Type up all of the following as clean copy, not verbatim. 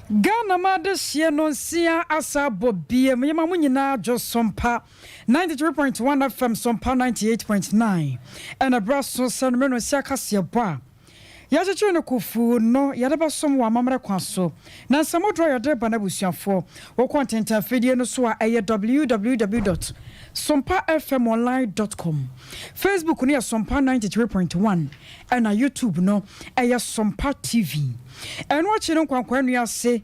Ghana Madeshia Nonsia Asa Bobia Yamamunina just Sompa 93.1 FM Sompa 98.9 and a brass so Sanmeno Sakasia Ba. Yaja Kufu no Yadaba some Wamara Kwaso. Now some more dry your Banabusian for or content and video no so a www.sompafmonline.com. Facebook near Sompa 93.1 and a YouTube no a Sompa TV. And watching on when we are say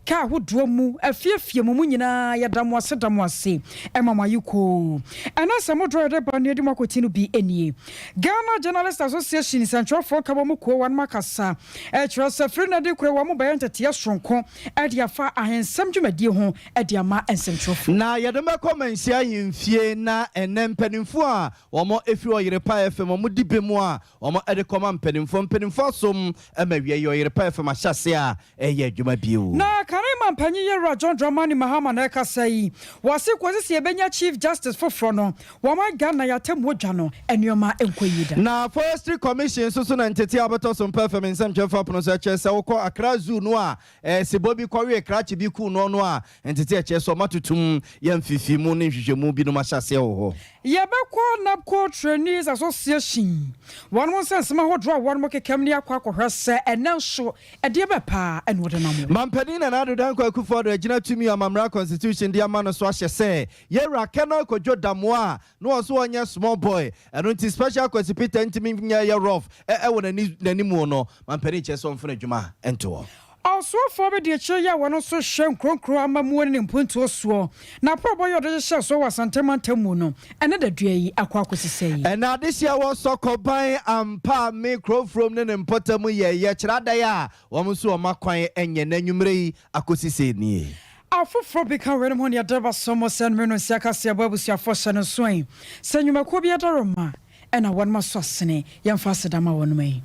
ka ho dromu afiafie mu nyina yadamwase e mama yuko anasa modro de bane de makoti no bi enie Ghana Journalist Association Central for Kabomu ko wan makasa e trust free na de kure wa mo bayan tete sonko e de afa ahensam dwumadi ho e de ama ensentro na yadema komansia yimfie na enempanimfo a wo mo efi Oyerepa FM mo dibe mu a wo mo e de koma mpanimfo som e mawie Oyerepa FM ahyase a e ye adwuma bio na Karima Mpanyi Yera John Dramani Mahama na ekasai wase kwase ebenya Chief Justice for Frono wama Ghana yatem wodwa no enyoma enkoyida na Forestry Commission so na ntete abeto so perfect nsem chefa pono so che se wokọ Accra Zoo no a Sebobi kwawe krachi bi ku no a ntete che so matutum yamfifi mu ne hwehwemu bi no mahyase wo yebekọ Napco Trainees Association one sense ma hodro one mo kekam ni akwakohwese enenso ede bepa enwodena mo mampani na adodan kwa kufodo agina tumi amamra constitution dia ma no so ahye se yera kena kodwo damoa no so onye small boy eno nti special constitution ntimi nya ya rough wo nani mu no mampani che so mfuna dwuma ento also for the cheya wano so hwe nkronkro amamu ne mpuntu oso na probo yo de hye so wasantemantamu no ene da dua yi akwakosisei ena adisia wo sokoban ampa micro from ne mpotamu ye kirada ya wo so makwan enye nanwumre yi akosisei ni afofro bika were mo ne adaba somo sanmeno siakasia babusia fosha no soin sanyumako bi adaroma ena won masosene yemfasedama wonmai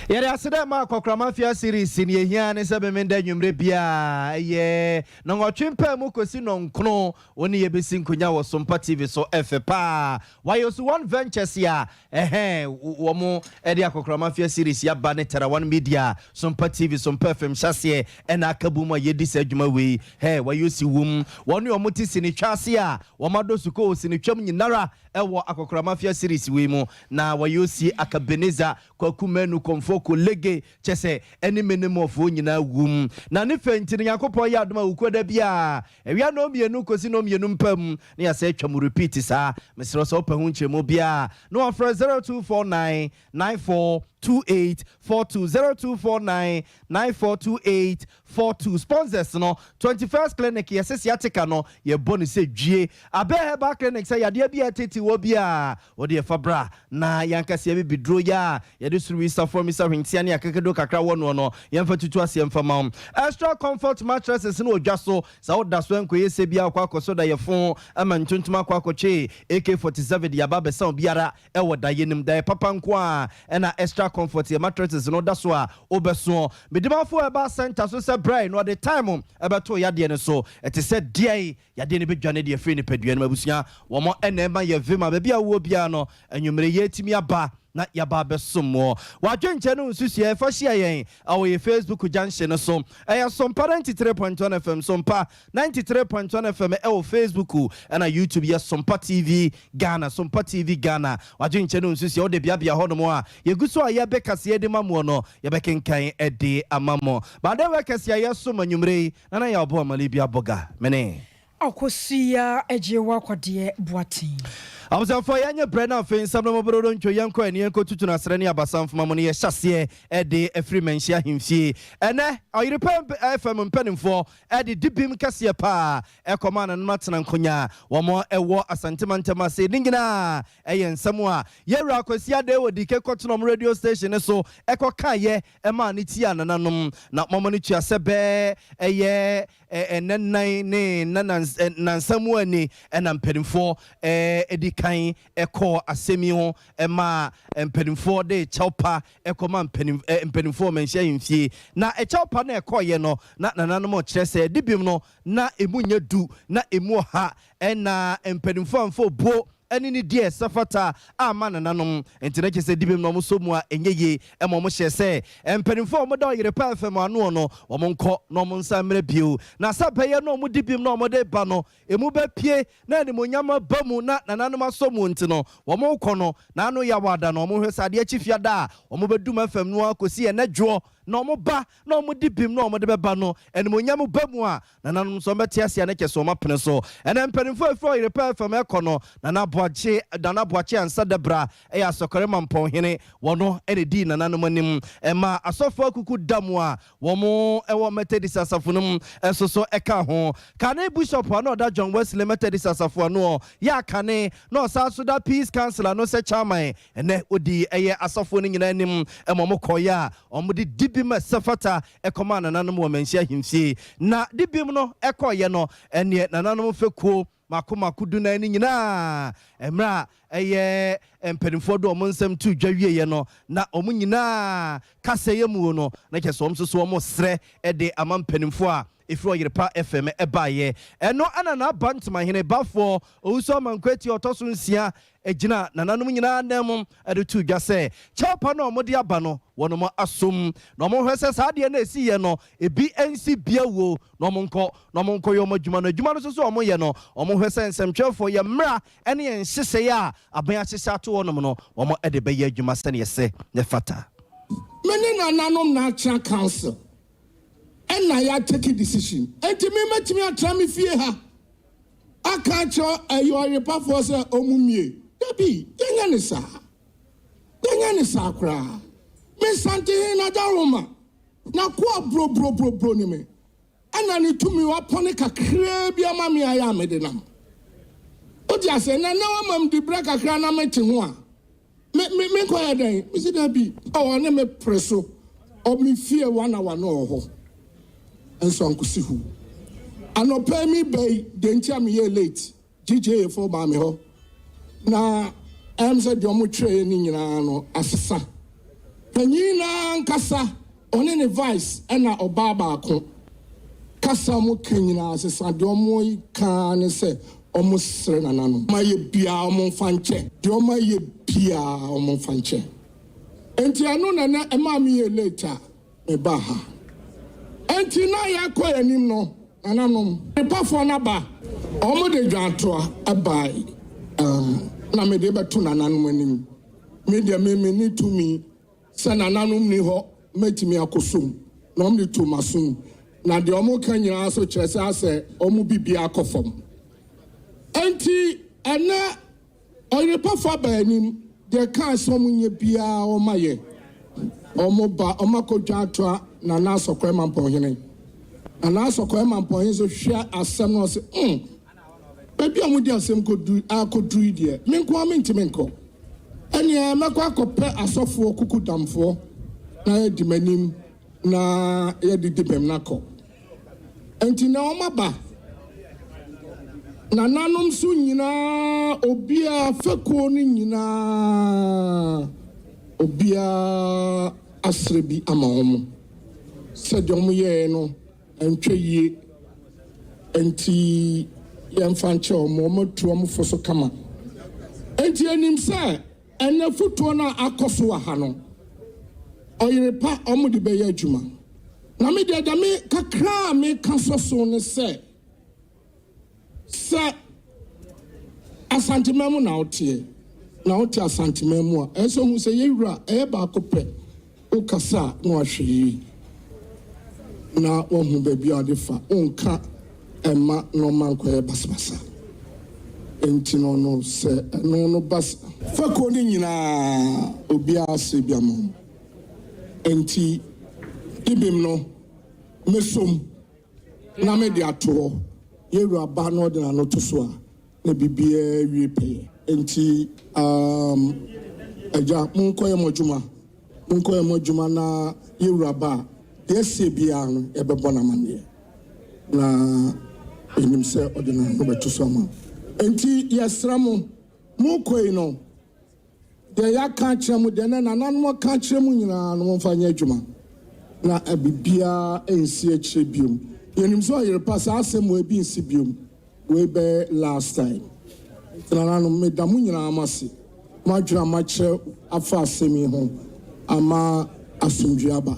yere aseda ma kokrama fia series ni ehia ne se be menda nwumre bia ye no ngotwempa mu kosi no nkno woni ye besi nkonya wo Sompa TV so FPA why so one ventures ya wo mo e dia kokrama fia series ya ba ne tera one media Sompa TV Sompa FM chase e na akabu ma ye di se adwuma we why si wum woni o moti sini twase a wo mado suko sini twam nyinara e wo akokrama fia series we mu na why si akabeneza kwakumenu komfo kolege chese eni menimofo nyina wum na ne fentini yakopɔ ya adoma ukoda bia ewia no mienu kosi no mienu mpam ne ya se twam repeat sa mesro so pahu nchemu bia no afra 0249 942842 0249942842 sponsors no 21st clinic yesesi atika no ye boni se dwie abeheba clinic say yade bia teti wo bia wo de fabra na yankase bi bidro ya ye de suru isa for misa hwentia ne akakedo kakra wono no yemfa tutu ase yemfa ma extra comfort mattresses no odwaso sa wo daso enkoye se bia akwa akoso da ye fon ama ntuntuma akwa akoche AK47 ya baba sa biara e wo da yenim da papa nko a na extra comfort your mattresses no daso a obeso medimafo eba center so se brain no the time ebeto yade ne so ete se die yade ne bedwane de free ne padua ne mabusia wo mo enema ye vima ba bia wo bia no anwumre yetimi aba na yaba besomo wadwenche no nsusu fa hia yen awoye Facebook junction so Sompa 93.1 FM Sompa 93.1 FM Facebook na YouTube Sompa TV Ghana Sompa TV Ghana wadwenche no nsusu o de bia hono a yeguso a yebekase de mamo no yebekenkan ede amamo ba de wekase yeso manwumre na ya obo amali boga mene akosia ejewa kwade boatin Amza for yanya brena fe nsam no mobro ntwo yanko ene yanko tutu na sere ne abasam fama mo ne ye hyase ede afri manhia himfie ene Oyerepa FM mpanimfo ede dibim kase pa ekoma na matena nkonya wo mo ewo asantemantema se ningina eye nsam a yewra akosia de wodi ke kotonom radio station so ekoka ye ema ne ti anananom na momo ne tua sebe eye enennan ne nansamu ani ena mpanimfo edi kan eko asemi ho ema mpanimfo de chaupa ekoma mpanimfo manhia himfie na chaupa na ekoye no na nananom kyerese dibim no na emunya du na emu ha ena mpanimfo amfo bo ɛne ne deɛ safata ama nananom enti na kyese dibem no mo so mu a enye ɛmo mo hye sɛ empanimfo mo da yere pa fam ano no wɔn nkɔ na wɔn nsa mmerɛ bio na sabɛyɛ no mo dibem no mo de ba no emu ba pie na ne mo nyama ba mu na nananom aso mu nti no wɔn kɔ no na ano ya wada no wɔn hwɛ sade akyifia da wɔn bɛdum fam no akosi ɛnadwo na wɔn ba na wɔn dibem no wɔn de bɛba no ɛne mo nyama ba mu a nananom so bɛte asia na kyese wɔn apene so ɛna mpanimfo afro yere pa fam ɛkɔ no na boache ansa debra ɛyɛ asɔkɔre mampɔn hene wɔno ɛne di nananom anim ɛma asɔfo akuku damu a wɔn ɛwɔ Methodist asafo no ɛso so ɛka ho kane bishop ano da John Wesley Methodist asafo ano ya kane na ɔsa so da peace councilor no sɛ chairman ɛnɛ odi ɛyɛ asɔfo no nyina anim ɛma mo kɔya ɔmo di dibim safata ɛkɔma nananom wɔ manhyia himfie na dibim no ɛkɔyɛ no ɛne nananom fekuo mako du na ni nyina emra eye empanimfo do omo nsam tu dwawie ye no na omo nyina kaseye mu no na kyese omo so omo sre de ama mpanimfo a efiro yerepa fm ebaye eno ana na bantuma hene bafo owuso mankwati otoso nsia ejina nananom nyina nam ade tu dwa se chapa no omo de aba no wono mo asom na omo hwese saade na esi ye no ebi ensi biawo na omo nkɔ yo madwuma no adwuma no so omo ye no omo hwese nsɛmtwefo ye mra ene ye nhyehyɛ ya aban ahyehye ato wonom no omo ede be ye adwuma sɛ ne yɛsɛ ne fata mene nananom na atra council and I take a decision. And to me, I try me fear her. I can't show you are a puff for say, oh, mummy. Debbie, Yanisa. Yanisa cry. Miss Santi in a daroma. Now, bro, me. And I need to me upon a crabby mammy. I am medinam. But I say, now I'm the break a crana meeting one. Me quiet day. Is it Debbie? Oh, I never presso. Or me fear 1 hour no. And so Uncle Sihu. And no pay me by the entire year late. DJ for Mammy ho. Na I'm said you're training in an assassa. Penina Cassa on any vice and a Obaba Cassa mo Kenina as a domo can say almost serenano. My pia mon fanche. Doma ye pia mon fanche. And Tianuna and mammy later. A baha. Enti na ya kɔ anim no ananom pepafo na ba ɔmo de dwantoa abai na me de beto nananom anim me de me ni tumi sɛ nananom ni hɔ metimi akosom na ɔmo de to masom na de ɔmo ka nyina so kyerɛ sɛ asɛ ɔmo bibia akɔfam enti ɛna ɔyepafo aba anim de ka sɛ ɔmo nye bia ɔma yɛ ɔmo ba ɔmo akɔdwantoa na nasokwe mampohene na nasokwe mampohene so hwia asem no se baby amudi asem akodru die menko amintime nko ene mekwa akopɛ asɔfo kukudamfo na yedi manim na yedi dibem nakɔ enti na ɔmaba na nanom so nyina obia fekuo ni nyina obia asrebi ama ɔmo said yomu ye no and ye enti yamfancho mo to for so kama enti anim say ene futo na akoso aha no oyerepa omo de beye adwuma na me de me kakra me kasoso ne say asantememu na otie asantememu a enso hu say yewura e ba akopɛ o kasa no ahwe na wohu baby adefa onka emma no man ko basbasa enti no se no bas fa ko ni nyina obi ase biamo enti ibim no mesom na me de ato yeru aba no de na to so a na bibia wie pe enti aja munko ye modjuma na yeru aba yes bia no ebebo na mane na enim se odena no beto so ama enti yesramo mu koi no de ya ka kyeremu de na nanano ka kyeremu nyina no mfanya adwuma na abibia ensi akire biom yenim so yere pass asem we bi nsi biom we be last time nananom meda mo nyinaa amase madwena makyerɛ afa asɛmi ho ama asomdwe aba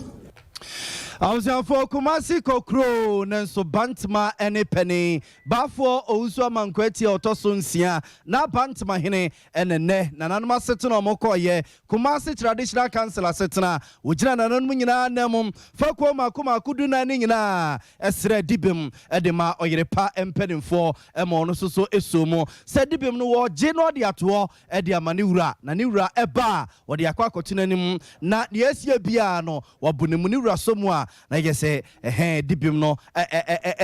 Awusiafo Kumasi Kokro Nenso Bantama ene penny Bafo Ousu Amankweti Otoso nsia na Bantama hene ene nananuma setena omokoye Kumasi Traditional Council asetena ugina nananum nyina nemum fakwo makuma kudu na ni nyina esre dibim edema oyerepa empenimfo ema ono soso esomo se dibim no wo je no de ato e de amane wura na ne wura eba wo de akwa akotenanim na de asia bia no wo bonemu ne wura somu a na yese dibim no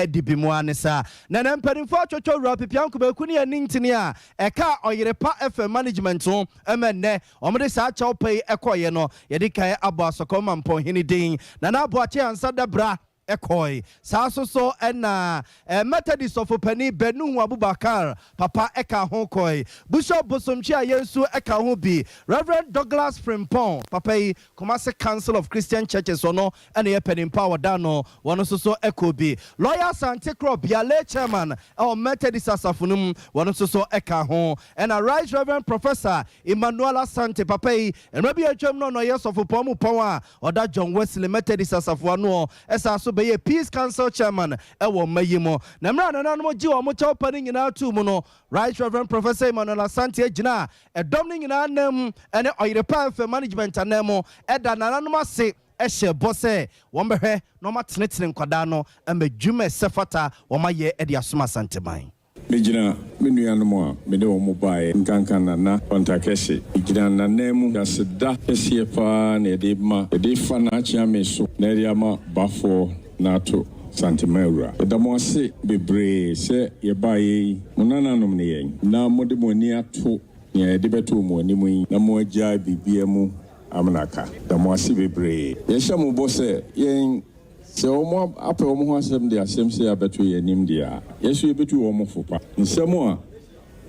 dibimu anisa na nemperimfo atwotwo wura pipianko ba kuni ani ntini a eka oyerepa FM management ho emenne omde sa acha opai ekoye no yedi kai abo asokoma mpon hini din na na abo ache ansa dabra ekoi so ena Methodist of Penny Benu Abubakar papa eka ho koi Bishop Bosomchi Ayensu eka ho bi Reverend Douglas Frimpong papa Kumasi Council of Christian Churches ono ena ye Penny Power dano wano so eko bi Lawyer Sante Crop Biale chairman Methodist asafunum wano so eka ho ena Right Reverend Professor Emmanuel Asante papa enrabi atwam no yes of Pomu Power oda John Wesley Methodist asafuano esa so be Peace Council chairman ewo mayimo na mra nananum gi wo mo chawpani nyina tu mu no Right Reverend Professor Emmanuel Asante agina edom ni nyina nam ene oyerepa FM management anemo eda nananum ase ehye bose wo mbehwe no matenetene nkwada no emedwuma sefata wo maye ede asoma Asanteman Mejina menuanom a mede wo mobile nkankan na kontakese mejina na nemu da seda esie pa na ede ma ede fa na achia me so na ede ama bafo na to Santimaura edamo ase bebre se ye baye munananom ne yen na mode moni ato ya ede beto mo animu yi na mo agya bibia mu amnaka damo ase bebre ye hya mo bose yen se omo apɛ omo ho asɛm de asɛm se abeto ye nim dia yesu yebetu omo fopa nsɛm a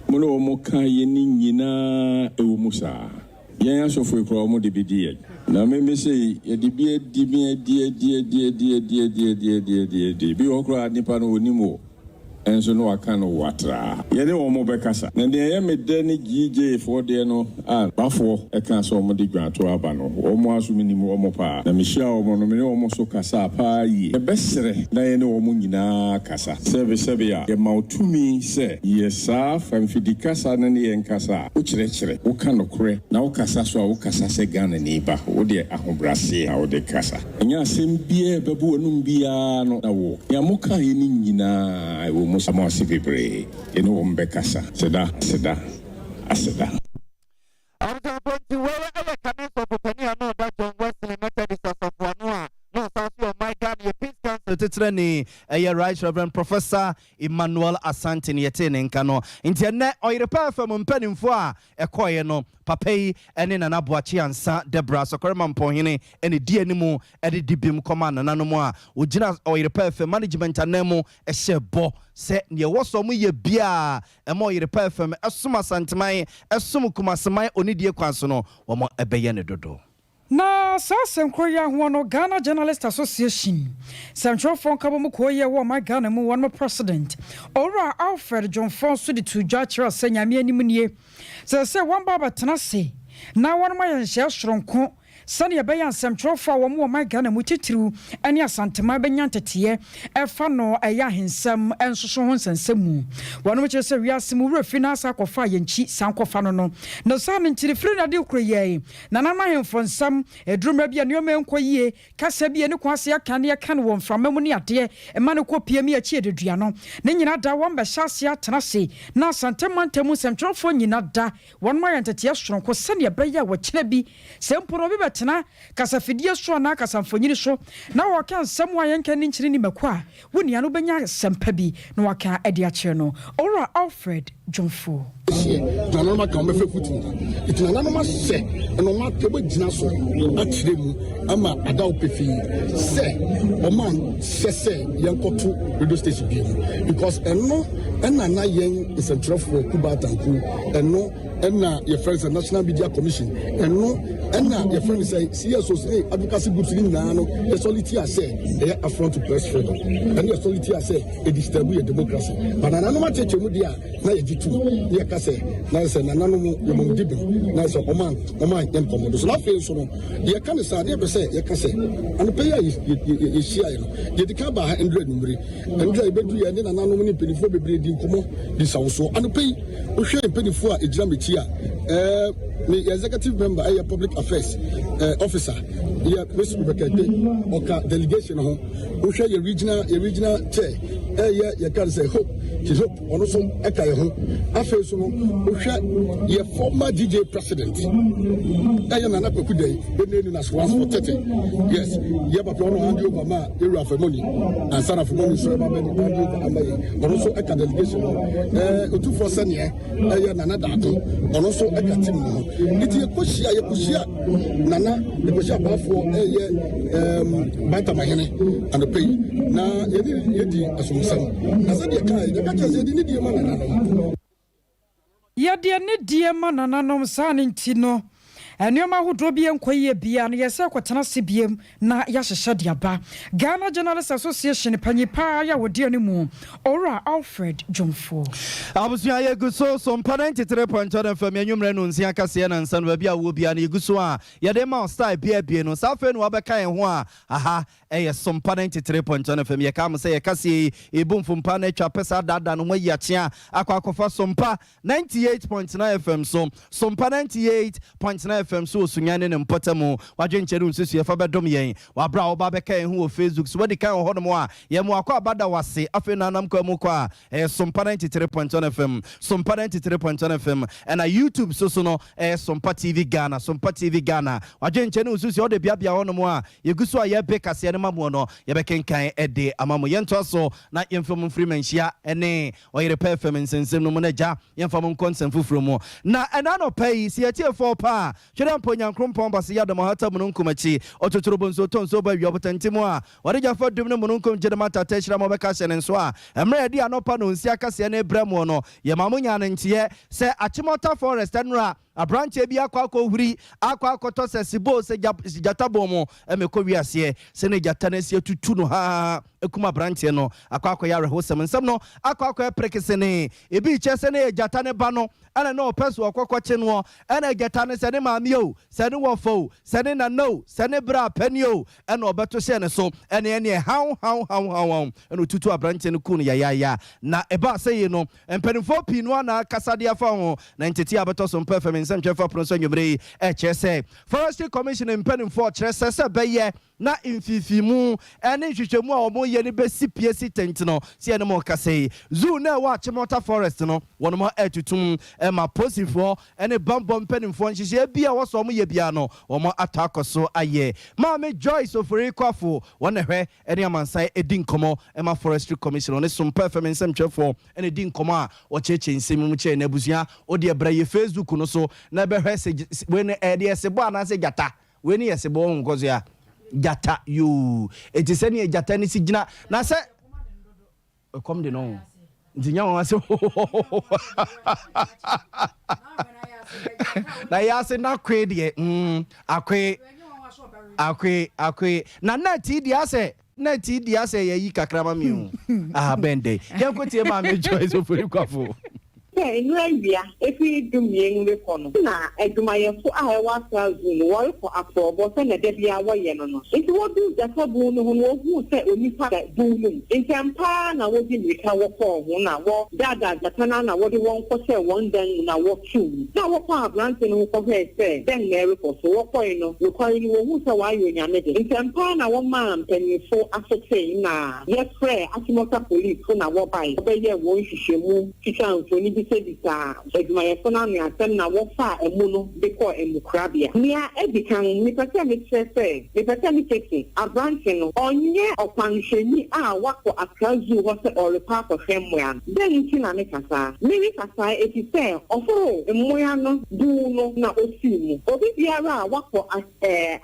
mo no omo ka ye ni nyina ewo musa yen asofo ekura omo de bidie na me say ye de bi die bi okura nipa no onimo enso no aka no watra ye ne omo bekasa na de ye mede ne gj for de no bafo e kan so omo de gwato aba no omo asumi ni omo pa na me hia omo no me omo so kasa pa yi e besere na ye ne omo nyina kasa sebe ya ye mautumi se ye sa famfidi kasa na ne ye nkasa o kire o ka no kore na o kasa so a o kasa se Ghana ni ba o de ahobrase a o de kasa enya asem bie bebu onum bia no na wo ya muka ye ni nyina wo Sama sibibre eno ombekasa seda aseda Awuta bonti wewe kanis of Penny no da John Wesley Methodist asafuano no safi my God ye Peace Council tetreni Right Reverend Professor Emmanuel Asante ne yetene nkano ntiene oyerepa FM mpanimfo a ekoye no papai ene nana boachi ansa Debra Sokorema Mponhene ene di animu ede dibim koma nananom a ogina oyerepa FM management anemo ehye bo se ne woso mu ye bia emo oyerepa FM esuma Asanteman esum kumaseman onidie kwanso no wo mo ebeye ne dodo na sasem kroya ho no Ghana Journalist Association Central Phone kabo mu koye wo my Ghana mu one president ora Alfred John Fonso de to judge asanyame anim nie se one baba tenase na one my nhye soronko sani ebeya nsɛmtwerɛfo a wɔn my Ghana mu titiriw ane Asantema benya nteteye ɛfa no ɛya hensɛm ɛnsoso ho nsɛnsɛm mu wɔn mo kyerɛ sɛ wiase mu wura fi na asa akɔfa yɛnkyi sankɔfa no na saa ne nkyiri firi na de kuro yɛ na na mahemfo nsɛm eduruma bia nneɛma nkɔ yie kasa bia ne kwase aka ne aka no wɔn frama mu ne adeɛ ɛma ne kɔ pie mi akyi ededua no ne nyina da wɔn bɛhyɛ ase atena se na Asantema ntɛmu nsɛmtwerɛfo nyina da wɔn ma yɛ nteteye soronko sani ɛbɛyɛ wɔkyerɛ bi sɛ mporo bi tena kasa fidie so na kasa mfonyini so na waka nsɛm wa yɛnka ne nkyiri ni mako a wonia no benya sɛmpa bi na waka ade akyerɛ no ora Alfred Jomfo Nanoma ka mefe futu itina nanoma se no ma tebo gina so akyerɛ mu ama adaw pefi se o man se yɛnkoto radio station bi because eno na yɛn nsɛmtwerɛfo Kuba Tanku eno na your friends the National Media Commission eno And now your friend say, CSO advocacy groups in Nano, the solitary say, they are affront to press freedom. And your solitary say, it disturbs your democracy. But I know what you media, now you do, near Casse, nice and Nano, you dipping, nice of Oman, and Commodus. Not feel so. You can't say, never say, you can say, and the payer is here. You can't buy 100 number, and I bet you, and then anonymous penny for the breeding come this also, and the pay, we share penny for a Jamaica. The executive member, a public affairs officer, yeah, Mr. Rebecca, or delegation, who share your regional chair, yeah, you can say hope, his hope, and also Ekaho, affairs, who share your former DJ president, Ayanana Kude, the name as once for 30. Yes, you have a problem hand over my area for money, and son of money, so but also Eka delegation, 247 year, Ayanana Dato, and also Eka team. It's a Kushia, Nana, the Kushia Bafo, Bata Mahene, and the pay. Now, Yedi, as we say, as the catcher said, you need your man. Yadia ne dear man and anom san tino. And your man who drove you and quay beyond yes, Quatana CBM, na Yashadiaba. Ghana Journalists Association, Panipaya, would dear no more. Ora Alfred John Fo. I was here, good so some parent 3.1 from your numerous Yankasian and San Rabia will be an Igusua. Yadema style beer no South and Wabaka and Wa. Aha, some parent 3.1 from your come say a cassie, a boom from Panecha Pesa Dadan way Yatia, Aquacofa Sompa 98.9 FM, some 98.9 FM so Sunyan and Potamo, Wajen Cherun Sisi Fabadomian, Wabra Babaka who Facebook, so what the kind of Honomoa, Yamuaka Bada was say, Afenanam Komukwa, some parent 3.1 FM, some parent 3.1 FM, and a YouTube Sosono, Sompa TV Ghana, Sompa TV Ghana, Wajen Cherun Susi, or the Biabia Honomoa, Yagusua Yabeka Sianamamono, Yabekan Kai Ede, Amamu Yantoso, not Infamum Freemanshia, and nay, or your performance and Semoneja, Infamum Consent Fufrumo. Na anano pay, see a tier for pa. Chedam Ponyan Krumpon Basia de Mahata Mununkumachi, Ototurubunso Tonso by Yobotan Timoa, what did you for Dumno Mununkum Jedamata Teshra Mobacashan and Swa, and Ready Anopano, Siakasiane Bremono, Yamamunian and Tie, say Achimota Forest and Ra. A branch be aquaco huri, aqua cotos as Sibo, say Jatabomo, and Mekoria se, Senegatanesia to Tuno ha, Ekuma brancheno, Aquaco Yara Hosam and Samno, Aquaco Prekesene, a beach Chesene, Jatane Bano, and I know Pesu Aqua Chenwa, and I Gatane Sanema Mio, Sanua Fo, Sanena no, Sanebra Penio, and Roberto Seneso, and any how, and Tutu a branch and Kunia ya, na eba say you know, and Penifo Pinuana Casadia Fao, 90 abatos on performance. Some Jeff Pronson Yumri, HSA. Forestry Commission in Penning for Tressa Baye, not in Fifimu, and in Chichemo or more Yenibesi PSC Tentino, Sienamo Casse. Zoo now watch Mota Forest, no, one more air to tomb, and my pussy for, and a bump on Penning for, and she be a was or me piano, or more attack or so a year. Mammy Joyce of Ricofu, one of her, and a man say a dinkomo, and my Forestry Commission on some performance, some Jeff for, and a dinkoma, or Cheche in Simuche Nebuzia, or dear Bray Facebook, so. Never has when Eddie Sebo and I say Gata, when he has a bone goes ya Gata, you it is any Jatani Signa. Now, say, come the no. The young one said, I said, not crazy, I Nana T. I say. Na ti dia say yi kakrama mi o bende dem ko tie ma me joy so for you kwafo Nwabia efi dumien we kono na edumayefo a ewa Brazil wo ko aprobo se na de bia wo ye no no enti wo du jafa bu no ho wo hu se onipa da bu no enti ampa na wo di mika wo ko ho na wo dada jatana na wo di won ko se won dan na wo tu na wo ko abrante no ko he se den na ko so wo ko no wo ko ni wo hu se wa yo nyame de enti ampa na wo ma mpanifo asose na ye frɛ atimota police na wo bai wo be ye wo hwehwemu kisan so ni Sedisa, edumayefo na me atem na wo fa emu no de ko emu krabia. Nia edikan ni pese me trese, me pese me teke. Abranche no onye okwanhwani a wako akrazu wo se orepa ko hwemwa. Den nti na me kasa. Me kasa etise ofo emoya no du no na osimu. Obi biara a wako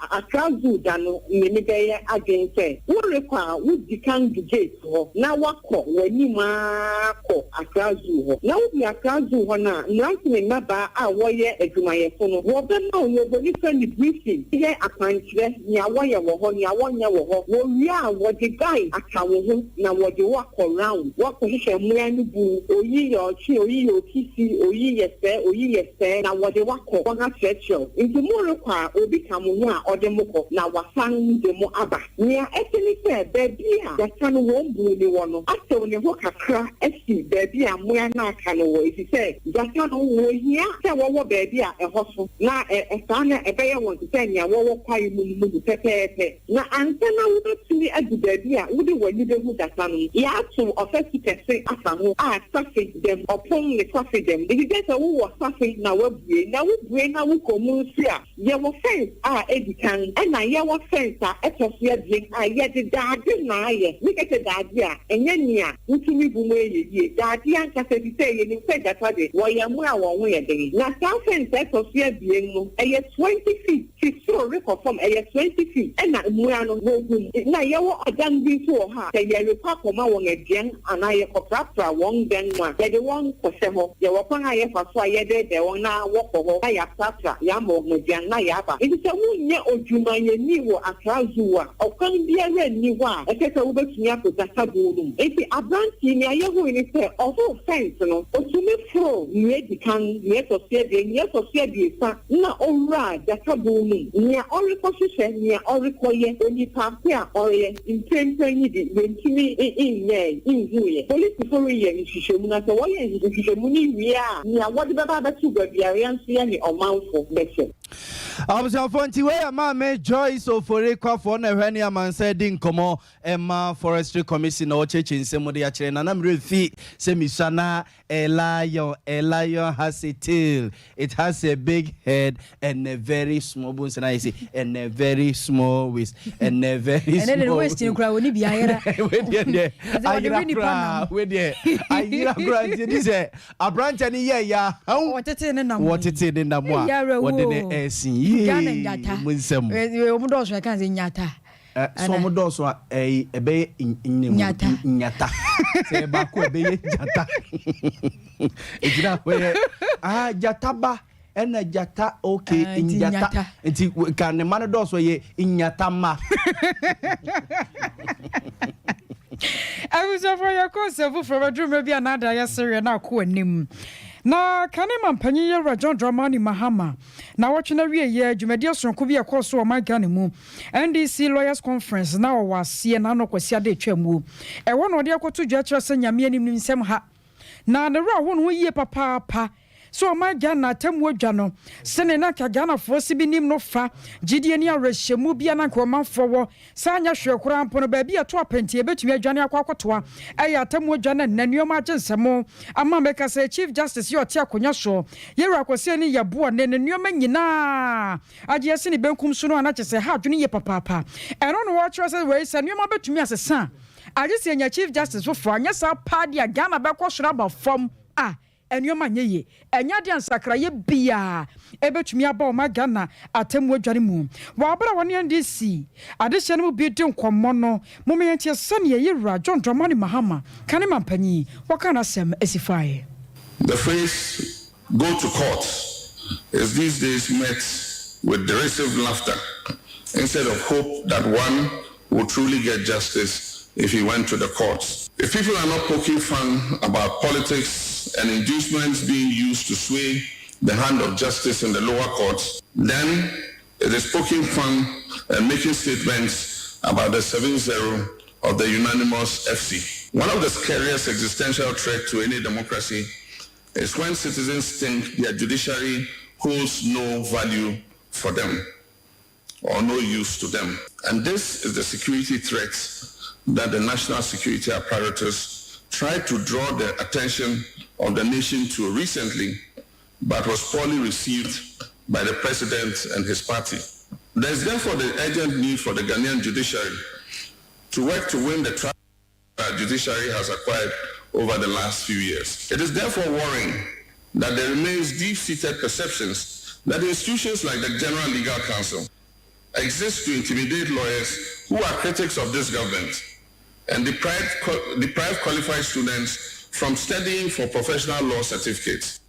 akrazu da no me beye agense. Wo rekwa wo dikan gate ho na wako wani ma ko akrazu ho. Na wo akazu hona nranti maba a woye adwumayefo no wo be na wo bo ni friend briefing ye akwankyere ni awoye wo ho ni awonya wo ho wo wi a wo de guy akawo ho na wo de wo round wo ko hye mua no bu oyi yo chi oyi yo tisi oyi yese na wo de wo ko wo ga checho nti mo rekwa obi kamo ho a ode mo ko na wasan de mo aba ni a etini se baby a da kan wo bu ni wo no ate wo ne ho kakra esi baby a mua na aka no wo isi se da kan wo hia se wo baby a eho so na sa na ebe ye won se nya wo kwai mu pepepe na ansa na wo tumi adu baby a wo de wani de hu da kan ya to ofesi pese asa ho a safi dem opon le safi dem if you get a wo safi na wo bue na wo komu si a ye wo fence a edikan e na ye wo fence a etofia drink a ye de daade na ye we get daade a enya nia ntumi bu mu ye daade anka se bi se ye ni se data de wo ye mu a wo ho ye de na sa fence etofia bien no e ye 20 feet ti so reconfirm e ye 20 feet e na mu ano wo gu na ye wo adam bi so ha se ye repa koma wo ngedian ana ye kopra won den ma ye de won kose ho ye wo kwa ye fa so ye de won na wo ko ho ya satra ya mo ngedian na ya ba iti se wunye odwuma ye ni wo akrazuwa okan biara ni wa e se wo betumi akota sabulu iti abranti ni aye ho ni se ofo fence no otumi fro ni edikan ni so de sa na owra da sabulu ni orikosise ni orikoye onipa pe a oye intenten ni de ntimi inhuye police for ye nhihwemu na se wo ye nhihwemu ni wi a ni awode baba ba tu gba biare anso ye ni omanfo bese Abusafo we ama Joyce Ofore kwafo na hwani amansa di nkomo Emma Forestry Commission na ochechi nsemo de akire na na mrefi se misana a lion has a tail, it has a big head and a very small bones, and I say and a very small waist and a very small. And then the waist you cry when you be ayera. With the ayera grant this a branch and yeah what it in the what it in the what the SC Munsem. Omudoso kan se nyata. So omudoso ebe nyata. Se ba ko ebe nyata. Ejira we jataba ena jata okay nyata. Enti kan ne man doso ye nyata ma. I was over your course from a dream maybe another yesterday na ko anim. Na kanema mpanyi ya John Dramani Mahama na watchina wie ye dwumadi asonko bi ekoso o magane mu NDC Lawyers Conference na o wase na no kwasi ade twam e won ode akoto dwa kire se nyame anim nsem ha na ne ra ho no yie papa so my Ghana temu adwa no sene na ka Ghana fo si bi nim no fa gidie ni arehemu bia na nko manfo wo sa anya hwe kura mpo no ba bia to apenti e betumi adwane akwakotoa eya temu adwa na nanuom agensemo ama meka se Chief Justice yo te akonya so yera akwose ni yabo ne nanuom nyina agye se ni benkum so no ana kyese ha adwene ye papa eno no wo kire se we se nanuom betumi asesa agye se nya Chief Justice fo anya sa padia Ghana be ko soro ba fom enyoma nyeye enya de ansakraye bia ebetumi aba o magana atemu adware mu wa abra woni NDC adehye no bi de nkomo no momeyentie sane yewura John Dramani Mahama kane mampanyi wakana sem esifae. The phrase go to court is these days met with derisive laughter instead of hope that one will truly get justice if he went to the courts. If people are not poking fun about politics and inducements being used to sway the hand of justice in the lower courts, then it is poking fun and making statements about the 7-0 of the unanimous FC. One of the scariest existential threats to any democracy is when citizens think their judiciary holds no value for them or no use to them. And this is the security threat that the national security apparatus tried to draw the attention of the nation to recently, but was poorly received by the president and his party. There is therefore the urgent need for the Ghanaian judiciary to work to win the trust that judiciary has acquired over the last few years. It is therefore worrying that there remains deep-seated perceptions that institutions like the General Legal Council exist to intimidate lawyers who are critics of this government and deprive qualified students from studying for professional law certificates.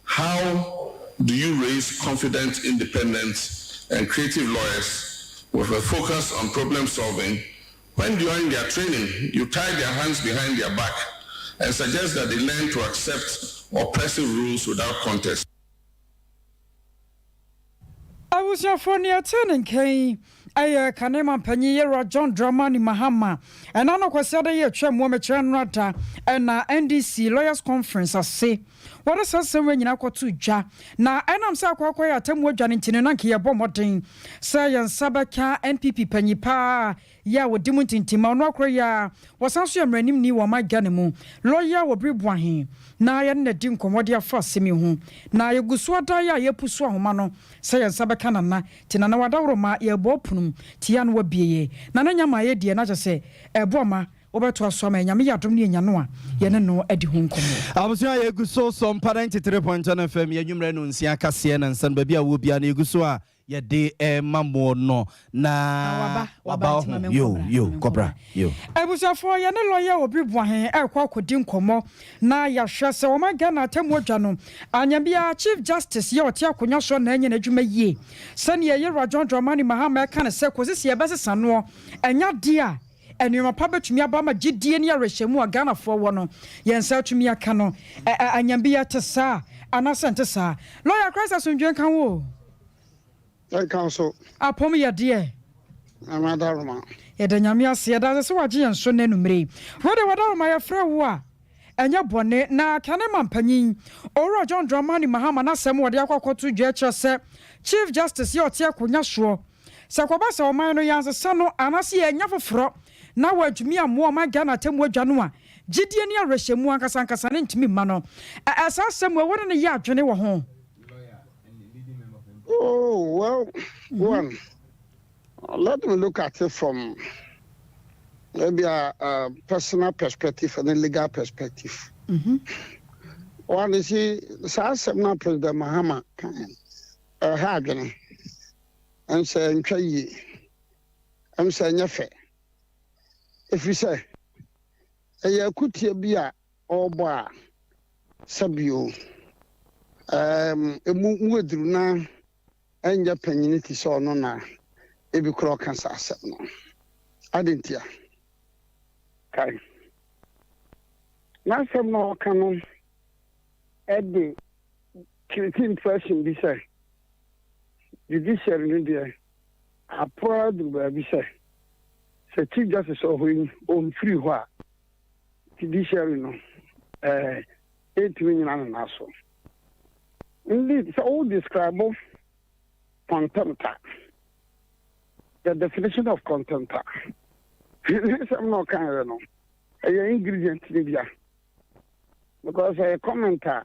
How do you raise confident, independent, and creative lawyers with a focus on problem solving when during their training you tie their hands behind their back and suggest that they learn to accept oppressive rules without contest? I was your phone attending Kay. I Kanema Panyera John Dramani Mahama, and I know Kwasada ye Chem Womechan Rata, and NDC Lawyers Conference, I say. What is us when you are to ja? Now, and I'm so quite a temple Janintin and Kia Bomotin, Science Sabaka, NPP Pennypa, ya with Dimutin Timon Korea, was also a renim new or my ganimu, lawyer will be one. Now, I am the dim commodia first semi home. Now, you go swata ya puswa humano, Science Sabacana, Tinanawadaroma, ye bopunum, Tian will be. Nana my idea, not to say, a bomber. Over to us, some yammy atomni yanua, yenno edi home. I was here, you so some parent 3.1 FM, you renuncia Cassian and San Babia will be an Igusua, ye de mammo no, na waba, you, Cobra, you. I was a for yana lawyer or Bibwahe, a quack with Dincomo, na ya shasa, o my gana temwajano, and yambia Chief Justice, your Tiakunya son, and you ye. Sunny a year, John Dramani Mahama can say, was this year, Bass Sanwa, and your dear. And you are public to me about my GDN Reshemu Ghana for one. Yen search me a cano, and Yambia Tessa, and I sent us. Lawyer Christ as soon drink and woe. I counsel. Upon me, dear. I'm a Dharma. Yet the Yamia said that is what you and so nenumri. What my friend wa? And your bonnet na Caneman Panin, or John Dramani Mahama, some what Yako to Jetcher said, Chief Justice, your Tiakunya sure. Sakobasa or minor yans a son, and I see a never frog. Now what me and more my Ghana temwo janua. Gideon Reshemu Ankasankasan to me mano. As I somewhere one in a yard journey were home. Oh well, one. Let me look at it from maybe a personal perspective and a legal perspective. One is President Mahama Hagani and saying Kayi. I'm saying Yafe. If we say, a kutia bia or bar, sabio, a mudruna, and your penity so nona, every crock and sassy. I didn't hear. Okay. Now, some more canon at the killing person be say, judiciary in there, a proud be say. The Chief Justice of him on free what judiciary no 8 million and also. Indeed, it's all describable contempt. The definition of contempt. I'm not kind of no. An ingredient Libya. Because a commenter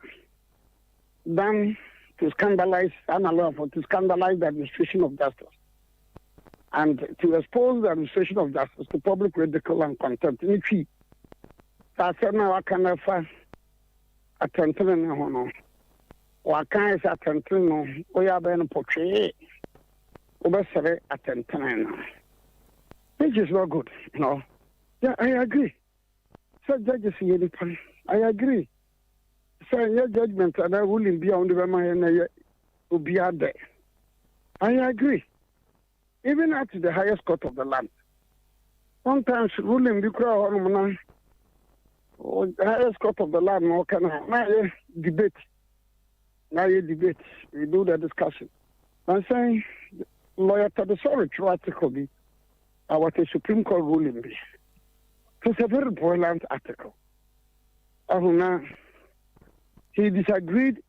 done to scandalize to scandalize the administration of justice. And to expose the administration of justice to public ridicule and contempt. In which I said, now I can never attend to any honor. Or I can't attend to no, we are being portrayed. Obesere attend to no. Which is not good, you know. Yeah, I agree. So, judges, I agree. So, your judgment and I will be on the Rama will be out there. I agree. Even at the highest court of the land. Sometimes ruling the crowd or the highest court of the land, no can debate. Now you debate. We do the discussion. I'm saying, lawyer to the sorry article be what the Supreme Court ruling be. It's a very violent article. He disagreed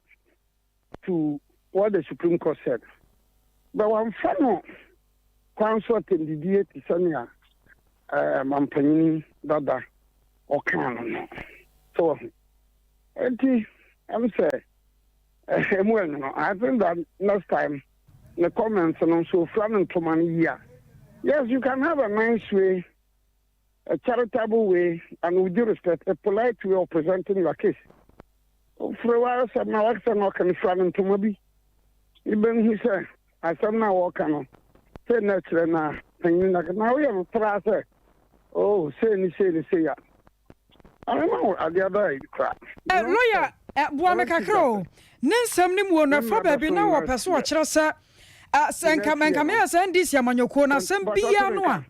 to what the Supreme Court said. But one fellow consort in the DA Tisania Mampani Dada or Canon. So, I'm saying, I think that next time the comments and also from to money here. Yes, you can have a nice way, a charitable way, and with due respect, a polite way of presenting your case. For a while, some now accent or can from to maybe. Even he said, I some now walk on. Say natural now. Now we have a process. Oh, say ya. know the other crack. Lawyer, Buame Kakro, Ninsam Nimuno, for baby, now a person watch us, Sankamankamia, and this Yamanyokona, Sampianoa.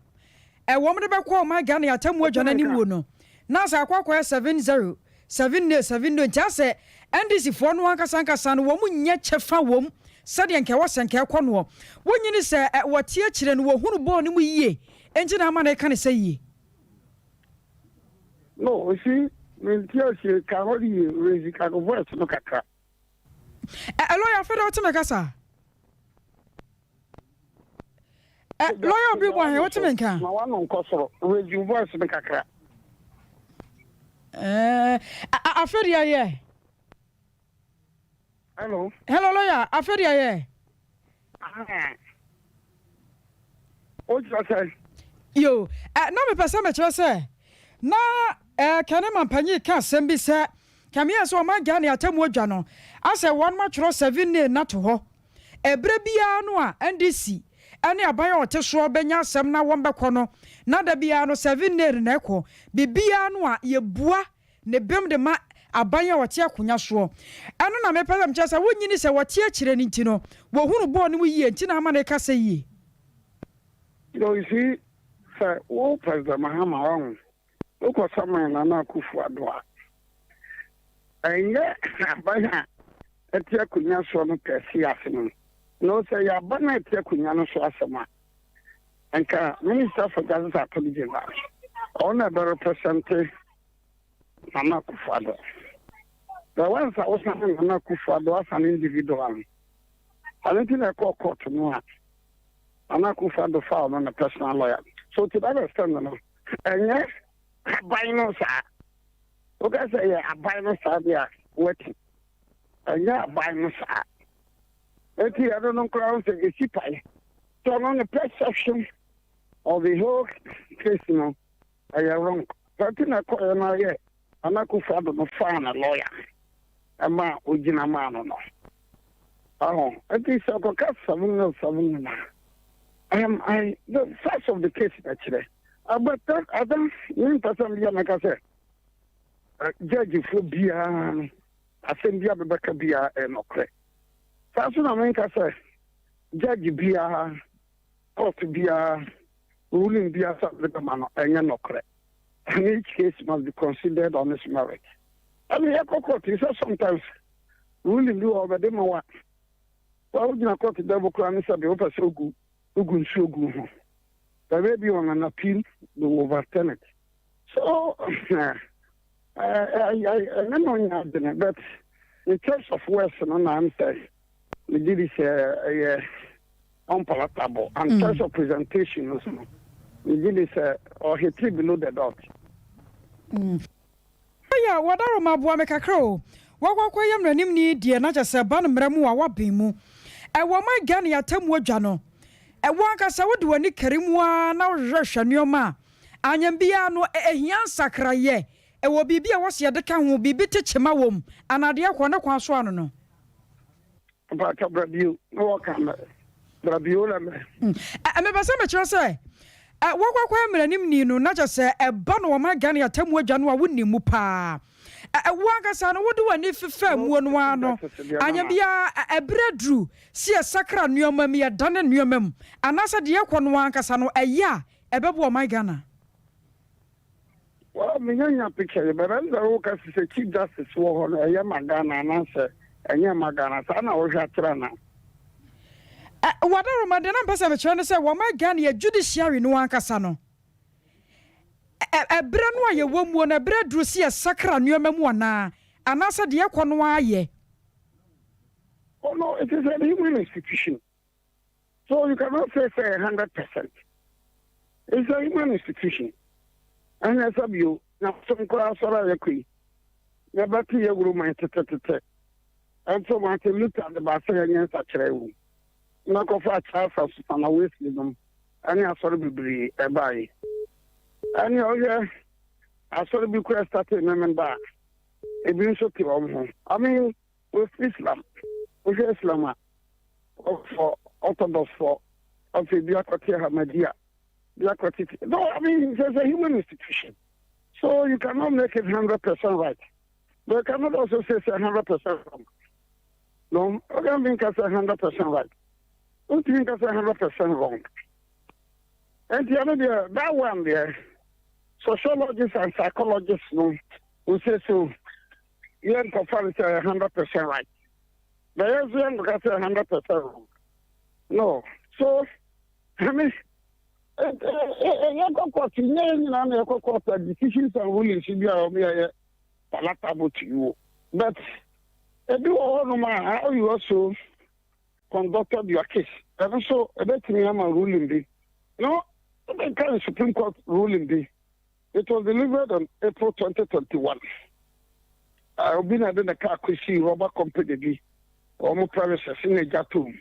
A woman about call my gun, I tell what Johnny Wuno. Nasa Quack 70, 7 just say, and this if one Wankasanka son, woman yet chefa wom, Sadian Kawas and Kaquanwo. When you say at what tear children were who born in we ye, engine Amana can say ye. No, see, when you can only raise the kind of words, look at that. A lawyer for the Macassa. Lawyer be one, what to make her? No one on Kosovo, raise your voice, make a crack. I feel ya. Hello, lawyer, I feel ya. What's that say? Yo, no me person me say. Na can man panyi ka sembi say. Kamia so ma gani atemu adwa no. Ase one match 7 ne na to ho. Ebre bia no a NDC ane aban ote so benya asem na won bekọ no. Na da bia no 7 ne na ekọ. Bibia no a ye bua ne bem de ma abanya wote akonya so eno na me pesa mchasa wonyini se wote akire ni ntino wo hunu bo ne yie ntina ama na ka se yie. You see, sir, wo President Mahama on. Uko sama na kufu adwa. Enye abanya eti akunya so no kesi asem. No say ya bana eti akunya no so asema. Enka Minister for Justice Attorney General. Ona be represent Nana Akufo-Addo. The ones I was not Nana Akufo-Addo as an individual. I don't think I call court to know. Nana Akufo-Addo filed on a personal lawyer. So to that extent, and yes, by no sir. Okay, say yeah, by no sir, yeah, waiting. And yeah, by no sir. I don't know, crowds and the CPI. So on the perception of the whole case, I am wrong. But I call now, yeah. Akufo-Addo no find a lawyer. Ama ojina man no. It is a case 7 the facts of the case actually. But that Adam, you person be like I said. Judge for bia assembly Abubakar bia no correct. That's what I mean I say. Judge bia court bia ruling bia something man no correct. And each case must be considered on its merit. I mean, court is sometimes ruling do over them or what. Well, would you court the devil crime said the upper so good, Ugun so good. There may be on an appeal to overturn it. So, I know but in terms of Western, I'm saying, we did this unpalatable. And in terms of presentation, we did this or he three below the dot. Yeah, what are my Buame Kakro? What yam ranim ni dear not just a ban mramu a wabimu. I want my gun at Temu Jano. I want us I would do any Karimwa now Russian your ma. Anyam biano a yan sacra ye. It will be a was ya the can will be bitter chemawum, and I dear Quana Quaswano. About a review, no camera. Rabiola. I remember so much, I say. What nim nino, not just a ban or my gun at Temu Janwa wouldn't mupa. Wagasan would do an if firm one. I am a bread drew, see a sacra neoma me a done and neomem, and as a dear Wangasano a ya, a bebo my gunner. Well, me young picture, but I'm the workers is a chief justice war on a Yamagana and answer, and Yamagana, Sana or Jatrana. Whatever my dinner person trying to say, well, my gun, your judiciary no one casano. A brand why you won't a bread drew see a sacra neomem, and as a dear Quanwa ye. Oh, no, it is a human institution. So you cannot say 100%. It's a human institution. And as of you, now some class or a queen. Never to your room, and and so want to look at the Brazilian such a room. Knock off a child and a wisdom, and I saw be a buy. And you I saw be started remember. A being so to I mean, with Islam, for Orthodox for of the Biaquatia Hamadia. No, I mean, there's a human institution. So you cannot make it 100% right. But you cannot also say it's 100% wrong. No, I don't think it's 100% right. I don't think it's 100% wrong. And the other, that one there, sociologists and psychologists will say so. You can confirm it's 100% right. But you can say 100% wrong. No. So, I mean, decisions and rulings should be palatable to you. But no matter how you also conducted your case. And also, a better ruling be. No, the kind of Supreme Court ruling be. It was delivered on April 2021. I've been at the car see rubber company be almost premises in a jatum.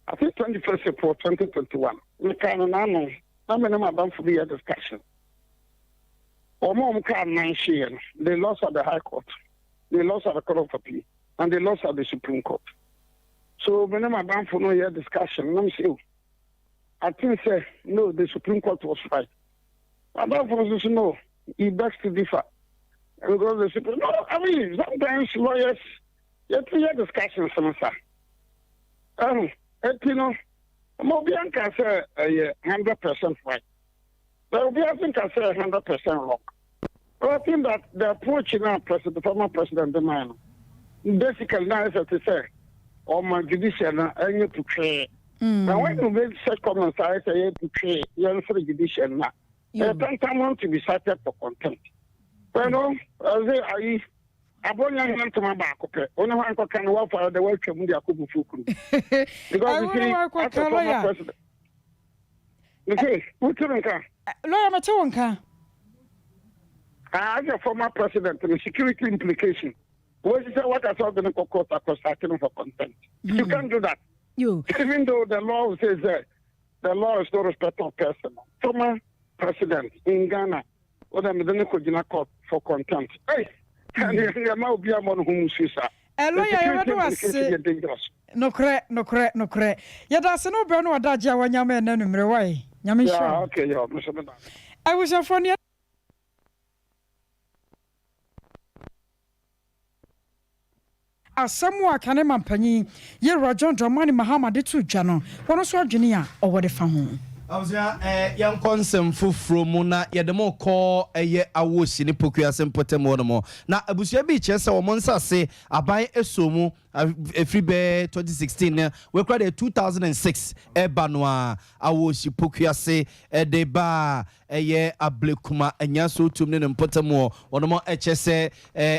I think 21st April 2021. We can know. I'm done for the discussion. Or more can 9 years. They lost at the High Court. They lost at the Court of Appeal. And they lost at the Supreme Court. So when I'm done for no year discussion, I'm saying, I think say no, the Supreme Court was right. I'm done for this no, it begs to differ. Because the Supreme no, I mean sometimes lawyers you have discussions you know, Mobian can say 100% right. But Mobian can say 100% wrong. But I think that the approach now, the former president, the man, basically now is to say, my judicial, I need to create. Now, when you make such comments, I say to create, you answer the judicial now. I think I want to be cited for contempt. Well, no, I abon yang to my back, okay. Only one can work for the work of India Kubu Fuku. Because you see, as a former president. Okay, what's your name? Lawyer Matewonka. As a former president, the security implication. What is what I saw the court across for contempt. You can't do that. Even though the law says that the law is no respect of person. Former president in Ghana, what I'm the court for contempt. Hey. And you might be among whom she said. No correct. That's no brand or Daja when you're men and away. Yeah, okay, I was a funny. As someone can a man penny, ye Rajon Dramani Mahama de two Jano, one of Sardinia or what if I'm I was young consent from Mona, Yadamo call a year I was in Pokia and Potemonomo. Now, Abusia Beach, yes, or Monsa say, I buy a sumo, a free bear 2016, we cried a 2006, a Banois, I was Pokia say, a deba, a year a Blakuma, and Yasu to Nin and Potamo, one more HSA,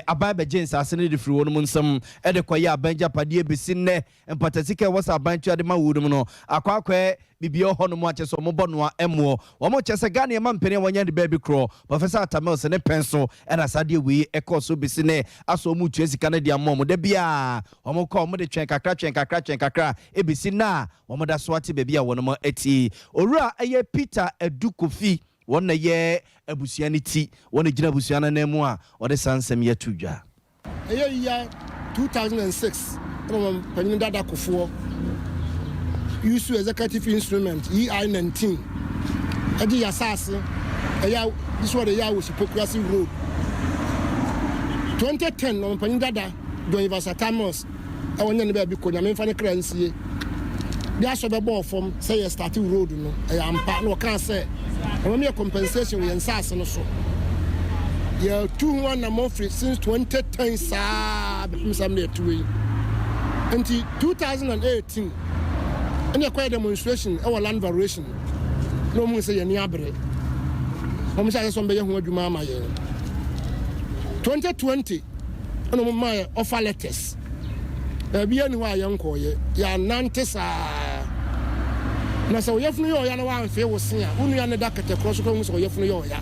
a Bible James, I sent it through one Munsum, Edequaya, Benja Padia Bissine, and Patasika was a bunch of the Mawudumo, a quaque. Bibio hono mo acheso mo bonwa emwo wo mo chese Ghana man pene wanya de baby crow Professor Tamil se ne pencil and asade we ekoso bisine aso mu tuesi Canada mo de bia wo mo call mo de twen kakra ebisi na wo mo da swati bebia wo no mo eti owura eye Peter Edukofi won na ye abusuaniti won gina abusuana na mu a wo de sansem ya tudwa eye ya 2006 mo panyin dada kofo use executive instrument EI-19 edi yasase this was the year was Hypocrisy Road 2010 no panyin dada do Ivasatamos e wonya ne ba bi ko nyame fa ne kransie bi aso be ball from say you start road no e ampa no kan say o me compensation we ensase no so yeah 2-1 na mo free since 2010 sa be some dey two until 2018 and a quiet demonstration our land variation no more say any abre I'm saying somebody who do mama 2020 and my offer letters be anywhere young koye ya nantes na so yefunu yo ya na wan fe wo sen a unu ya ne da kete cross ko so yefunu yo ya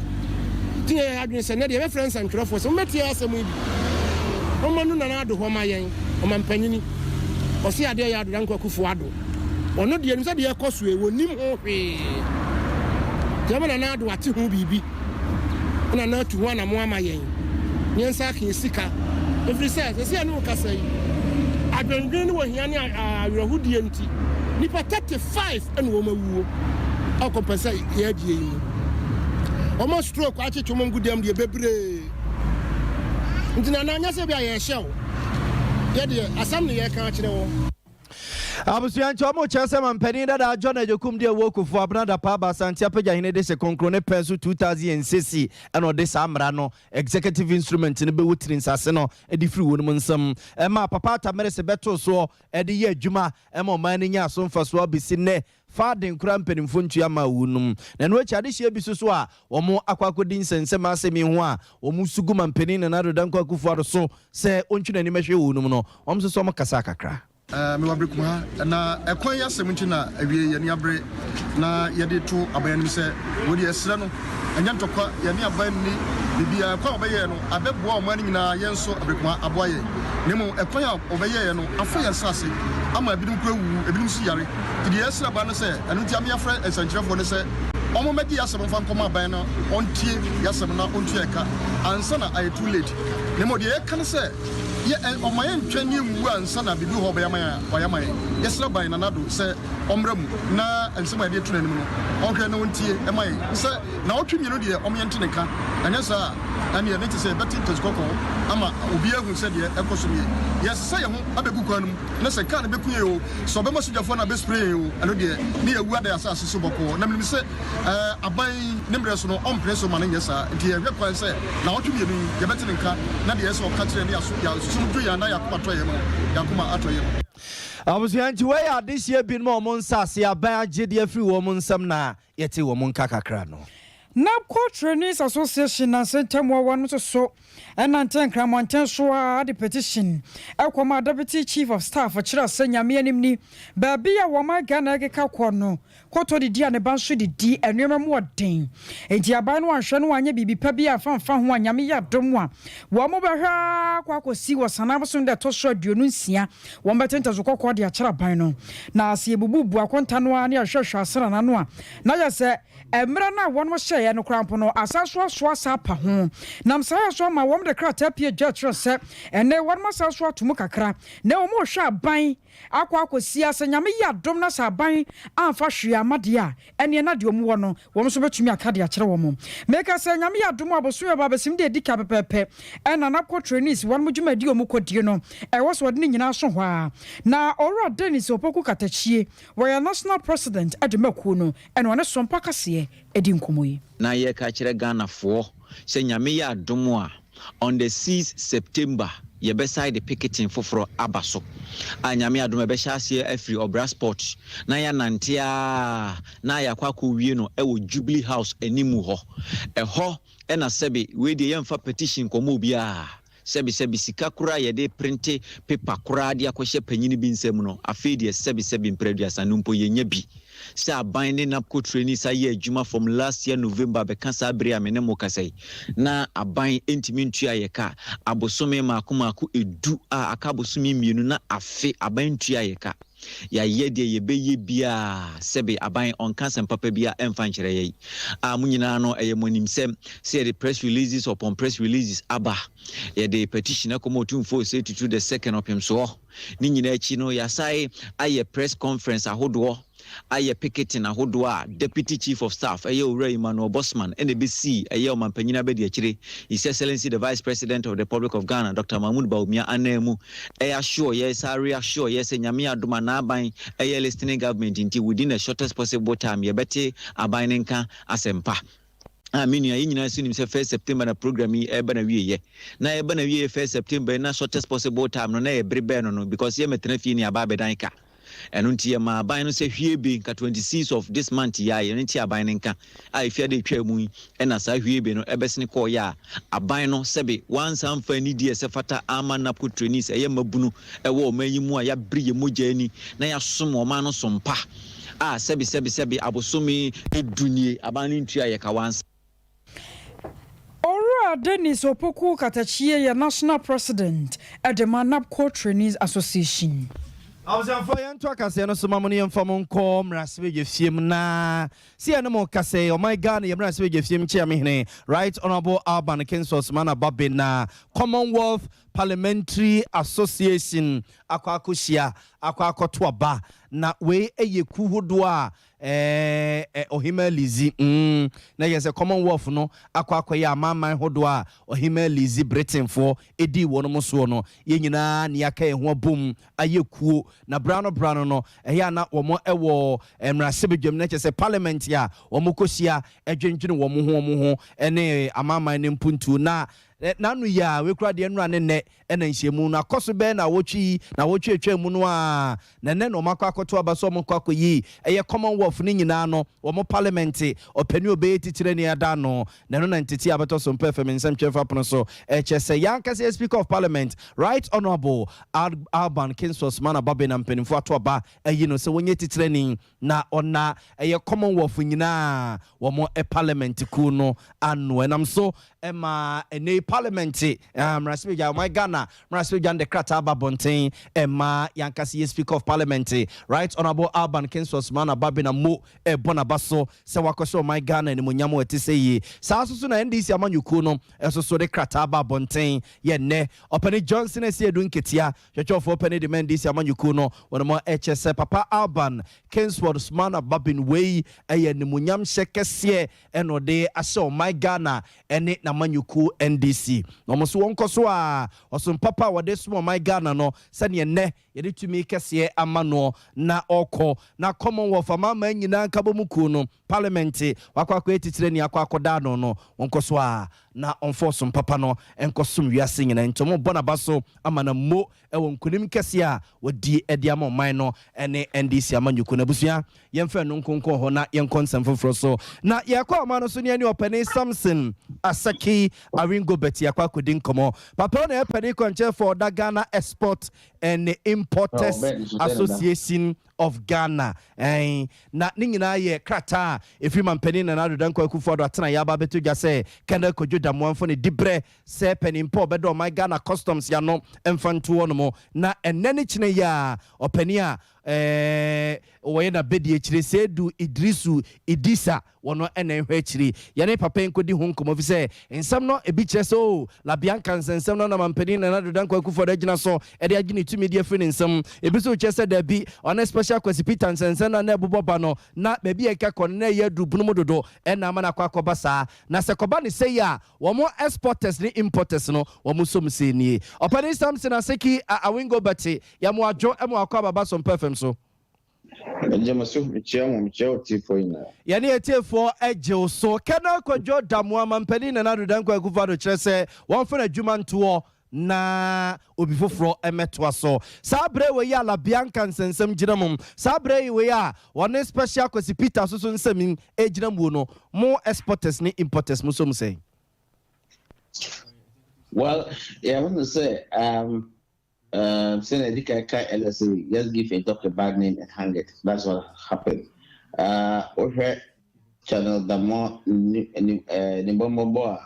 tin ya adwin se ne de reference and trafo so meti asem bi o manu na na do ho ma yen o man panini o si ade ya do dan kwakufu ado ono de ense de ekoso e wonim ho hwe jamana na ado ate ho bibi na na tu ho na mo ama yen nyensa kan sika every say say no kasa yi adwendwen wo hia ne awrahudie nti nipa 35 and wo mawuo akompasa ye adie yi almost stroke achi chuma ngudem de bebre ntina na nya se bia ye hyew ye de asam ne ye kan kire wo abusuancho mo chese mampani da John Ejokum de wokufo abnada pa ba santia pagya hine de se konkro ne penso 2006 and ode samra no executive instrument ne be wutrin sase no e di free wonum nsam e ma papa ta mere se beto so e de ye adwuma e ma man nya so mfaso abisi ne faden kura mpanimfo ntua ma wunum na no achi adehye bi so a wo mo akwakodi nsensem asemi ho a wo mu sugu mampani na nadoda nkwakufu ado so se ontwena ni mehwe wunum no wo mso so mo kasa kakra me wabre kuma na ekwan ya semunti na awie ye ni abre na ye de to abayanim se wo de esre no anya ntokwa ye ni aban ni bibia kwa obaye no abeboa o man nyina ye nso abre kuma aboaye nemu ekwan ya obaye no afo ye sase ama ebidum kura wu ebidum si yare de esre ba no se anu ti am ya fra esanchirefo ne se omo medi yasem fa nkoma aban no ontie yasem na ontie eka ansa na ay too late nemu de eka ne se ye omaye ntwani wu ansa na bibi ho bayamaye yesra ban na nado se omramu na nsema de tuna nim no onhwe na ontie emaye se na otwemiro de omyente neka anya sa ani ye nti se beti teskoko ama obi ehun se de ekoso ne yesesa ye ho abegu kwanum na se kan beku ye o so be masujafo na be spray o ano de ne ewu ada asase so boko na mnim se aban ne mre so no ompreso ma ne yesa nti ye hwe kwan se na otwemiro ye beti nka na de yesa o ka kire ne aso ya sumdu ya na yakuma toye mo yakuma atoye mo abusuanchi we ya this year bin mo mon sase aban agede afri wo mon nsam na yete wo mon kakakra no NABCO Trainees Association na Sentemo wanu so enanten kramonten so a the petition ekoma deputy chief of staff akira sanyame animni ba bia wo ma Ghana gekaka kono koto di dia ne banso di enwema mu odin enti aban no anhwe no anya bibi pa bia fanfa ho anyame ya dom a wo mo behwa kwa kosi wo sanabso de to so aduonu nsia wo betenta zo kokko de akira ban no na asie bububu akonta no a ne ahwehwe asra na no a na ya se emra na wo no hye no krampo no asaso so asapa ho nam sa so ma wo de krata pie jatro se ene wo ma sa so atomu kakra na wo mo hwe aban akwakosi asanyame ya dom na sa aban amfa hwe amade a ene na de omu wo no wo so betumi akade akere wo mo meka sanyame ya dom aboso ya babasim de dika pepepe ena NABCO Trainees wo mo dwuma di omu kodie no e wo so de nyina so ho a na ora Dennis Opoku Katachie wo ya national president ademaku no ene wo ne Sompa kase edi nkomoyi na ye ka kire Ghana fo se nyame ya dom a on the 6th September ye be side picketing foforo abaso anyame adom e be hyase afri obra sport na ya nantia na ya kwako wie no e wo Jubilee House animu ho e ho e na sebe we de yemfa petition komo bia sebi sika kura ye de printe paper kura de akohye panyini bi nsem no afedi sebi mpreduasa no mpo ye nya bi say abandon NABCO Trainees aye adwuma from last year November be kansa abre amene mo kasai na aban entimi ntua ye ka abosome makomaku edu a akabosome mienu na afe aban ntua ye ka ya yede ye beye bia sebe aban on kansa papa bia emfa nkire ye munyina no eye monimsem say the press releases upon press releases aba ye the petition akomotumfo say to the second of him so ni nyina achi no ya sai aye press conference ahodo aye picketing ahodo a deputy chief of staff aye owura Emmanuel Bosman NBC aye o mampanyina bedi akire His Excellency the Vice President of the Republic of Ghana Dr. Mahmoud Bawumia anemu assure yes reassure yes nyame adoma na aban aye listening government inti within the shortest possible time ye beti aban nka asempa minua yinyina sunim se 1st September na program yi eba na wiye na eba na wiye 1st September na shortest possible time no na e brebe no because ye metena fie ni aba bedan ka enu nti ma aban no se hwie be nka 26 of this month ya ye nti aban nka a ifia de twa mu na sa hwie be no ebesene ko ya aban no sebe once am fa ni die se fata ama NABCO Trainees eye mabunu ewo omanyimu a ya briye mogya ni na ya som o ma no sompa sebe abosomi edunie aban ntua ye ka once Ora Dennis Opoku Katachie ya national president at the NABCO Trainees Association. I was on fire to Casano Somamoni and Famon Raswig Film na see animal Case or my Ghana Raswig Film Chairman, Right Honorable Alban Kensos Mana Babina, Commonwealth Parliamentary Association, Aquacusia, Aquacotwaba, na we eye ku hodo a ohima lizi na yese Commonwealth no akwa amaman hodo a ohima lizi Britain for edi wono mo so no ye nyina ne aka ho abom aye kuo na brano no eya na womo ewo emrasebedwam na kyese parliament ya womo kosia edwendwene womo ho ene amaman ne mpuntu na nanu ya we kura de nura ne ena nhyemu na koso be na wotwi etwa mu no a na ne no makwa akoto abaso mo kwakọ yi eye Commonwealth ni nyina no wo parliament opani obe titire ne ada no na no na ntiti abeto so mpa fm nsem twefa pono so chese yankase speaker of parliament right honorable Alban Kinsos mana babe na mpanimfo ato aba eyi no se wonye titire ni na ona eye Commonwealth nyina wo parliament ku no anu enam so ema ene parliament mrasibja my Ghana mrasibja de krata babonten ema yankasi speaker of parliament right honorable Alban Kinsos mana babina mo bona baso se wakoso my Ghana ni munyamo etiseyi sa so na NDC amanyuku no so de krata babonten ye ne opani Johnson esi edu nketia church opani de NDC amanyuku no wono mo HS papa Alban Kinsos mana babin way eye ni munyam shekese eno de aso my Ghana ene na manyuku NDC no mo so wonko so a osun papa wode so my Ghana no se ne ne yede tumi kese amano na oko na Commonwealth amama nyina nkabomuku no parliament wakwa etitire ni akwakoda no wonko so a na onforce papa no enkosum wiase nyina ntomo bona baso amana mo ewo nkunim kese a wodi ediamo man no ene NDC amanyuku na busua yemfa no nkonko ho na yenkonsem foforo so na yakwa amano so ne ani opani Samson Asaki Awingo Beti akwa kodi nkomo papa na epani konche for da Ghana Export and Importers Association of Ghana na ningina ye krata if you man penny na nadu danko akufo do atena ya ba beto gya se kanda kojo da moanfo ne dibre se penny import bedo my Ghana customs ya no emfanto no mo na enene kine ya opani a oye na bedi echire se du Idrisu Idisa wono ene hwe echire yane papa enkodi ho nkomo fi se ensam no ebi kire so la bianca nsem no na mampeni na nadu danko akufo da gina so e de agine tumi de afri nsem ebi so kire se da bi on special kwesi Peter nsem na na boboba no na ba bi eka kon na ya du bunu mododo e na ama na kwa koba sa na se koba ne se ya wo mo exporters ni importers no wo mo so mse nie opani Samson Aseki Awingo Bati ya mo adwo e mo akwa baba so perfect so yani etefo eje so kana kwadwo damoa mampani na nadu danko akufado kire se won fa na dwuma nto na obi foforo emetwa so sabre we ya la bianca nsensem ginamum sabre we ya one special kwesi Peter so nsem ejinamu no mo exporters ni importers mo so say. Well, yeah, I want to say Senator Dika LSA just give a doctor bad name and hang it. That's what happened. Okay, channel the more Nimbomoboa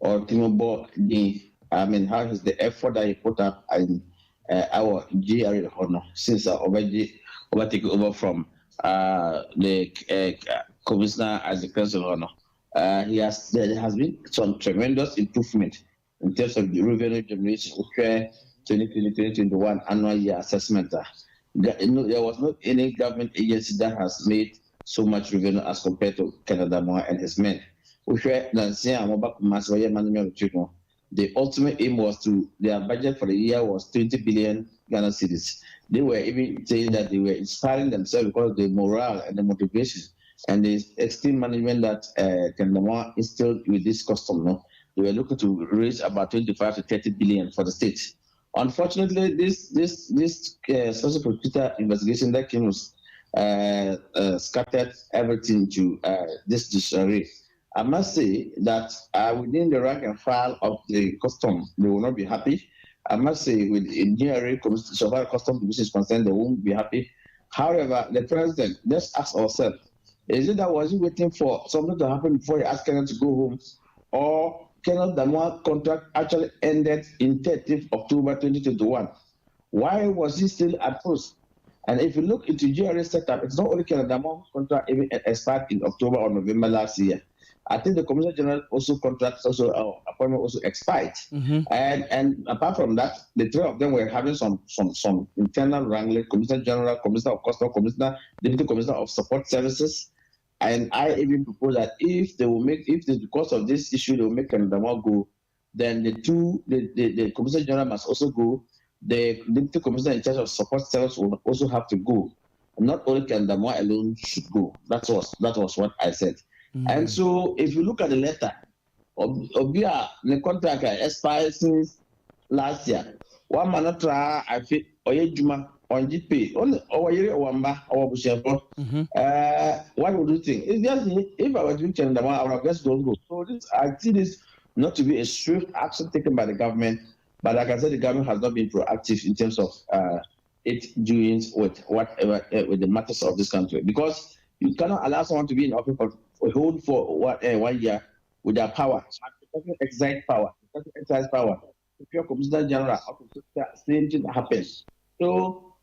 or Timobo I mean, how is the effort that you put up in our GRA honor since I already overtaken over from the commissioner as the council honor? There has been some tremendous improvement in terms of the revenue generation. 2020-2021 annual year assessment. There was not any government agency that has made so much revenue as compared to Canada Moore and his men. The ultimate aim was their budget for the year was 20 billion Ghana cedis. They were even saying that they were inspiring themselves because of the morale and the motivation and the extreme management that Canada Moore instilled with this custom. No? They were looking to raise about 25 to 30 billion for the state. Unfortunately, this special prosecutor investigation that came was scattered everything to this disarray. I must say that within the rank and file of the custom, they will not be happy. I must say with GRA, so far custom division is concerned, they won't be happy. However, the president, let's ask ourselves, is it that was he waiting for something to happen before he asked Kenneth to go home? Or Kenneth Damoa contract actually ended in 30th October 2021. Why was he still at post? And if you look into GRA setup, it's not only Kenneth Damoa contract even expired in October or November last year. I think the Commissioner General also contracts appointment also expired. And apart from that, the three of them were having some internal wrangling. Commissioner General, Commissioner of Custom, Commissioner, Deputy Commissioner of Support Services. And I even propose that if because of this issue they will make Kandama go, then the Commissioner General must also go. The Deputy Commissioner in charge of Support Services will also have to go. Not only Kandama alone should go. That was what I said. And so if you look at the letter, Obia the contract expired since last year. One man try I feel Oyejuma on GP only Wamba or Bushefo. What would you think? It's just if I was doing Kandama, I would have just don't go. So I see this not to be a swift action taken by the government, but like I said, the government has not been proactive in terms of its doings with whatever with the matters of this country, because you cannot allow someone to be in office for 1 year with their power. It doesn't exercise power. If you're Commissioner General, same thing happens. So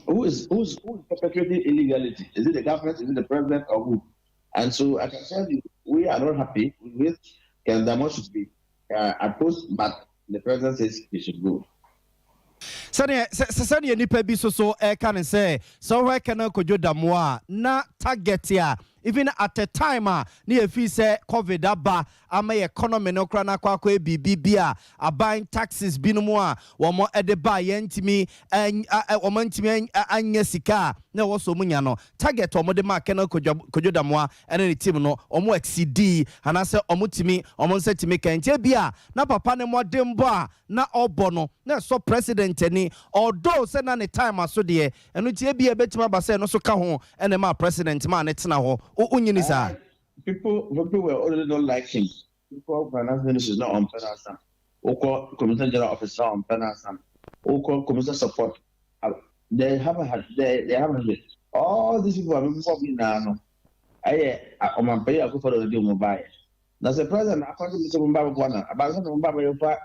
who is perpetrating illegality? Is it the government? Is it the president, or who? And so I can tell you, we are not happy with Kandama should be approached, but the president says he should go. Sani nipa bi so can say so where can Kojo Damoa na target ya even at a time near fee say COVID aba ama economy no kra na kwa bibia a buying taxes binumwa womo edeba yentimi ntimi anya sika na wo so munya no target omo de ma Kenneth Kojo Damoa and the team no omo exceed and say omo timi omo se timi kenche bia na papa ne modembo a na obo no na so president ni although say na the time aso de enu tie bia betima ba say no so ka ho ene ma president ma ne tena ho people were already don't like him. People finance minister is not on penalty. Oko Commissioner General Officer on penalty. Oko Commissioner Support. They haven't had all these people are moving now. On my pay, I go for the deal mobile. Now the president, according to Mumbai Bona, about Mumbai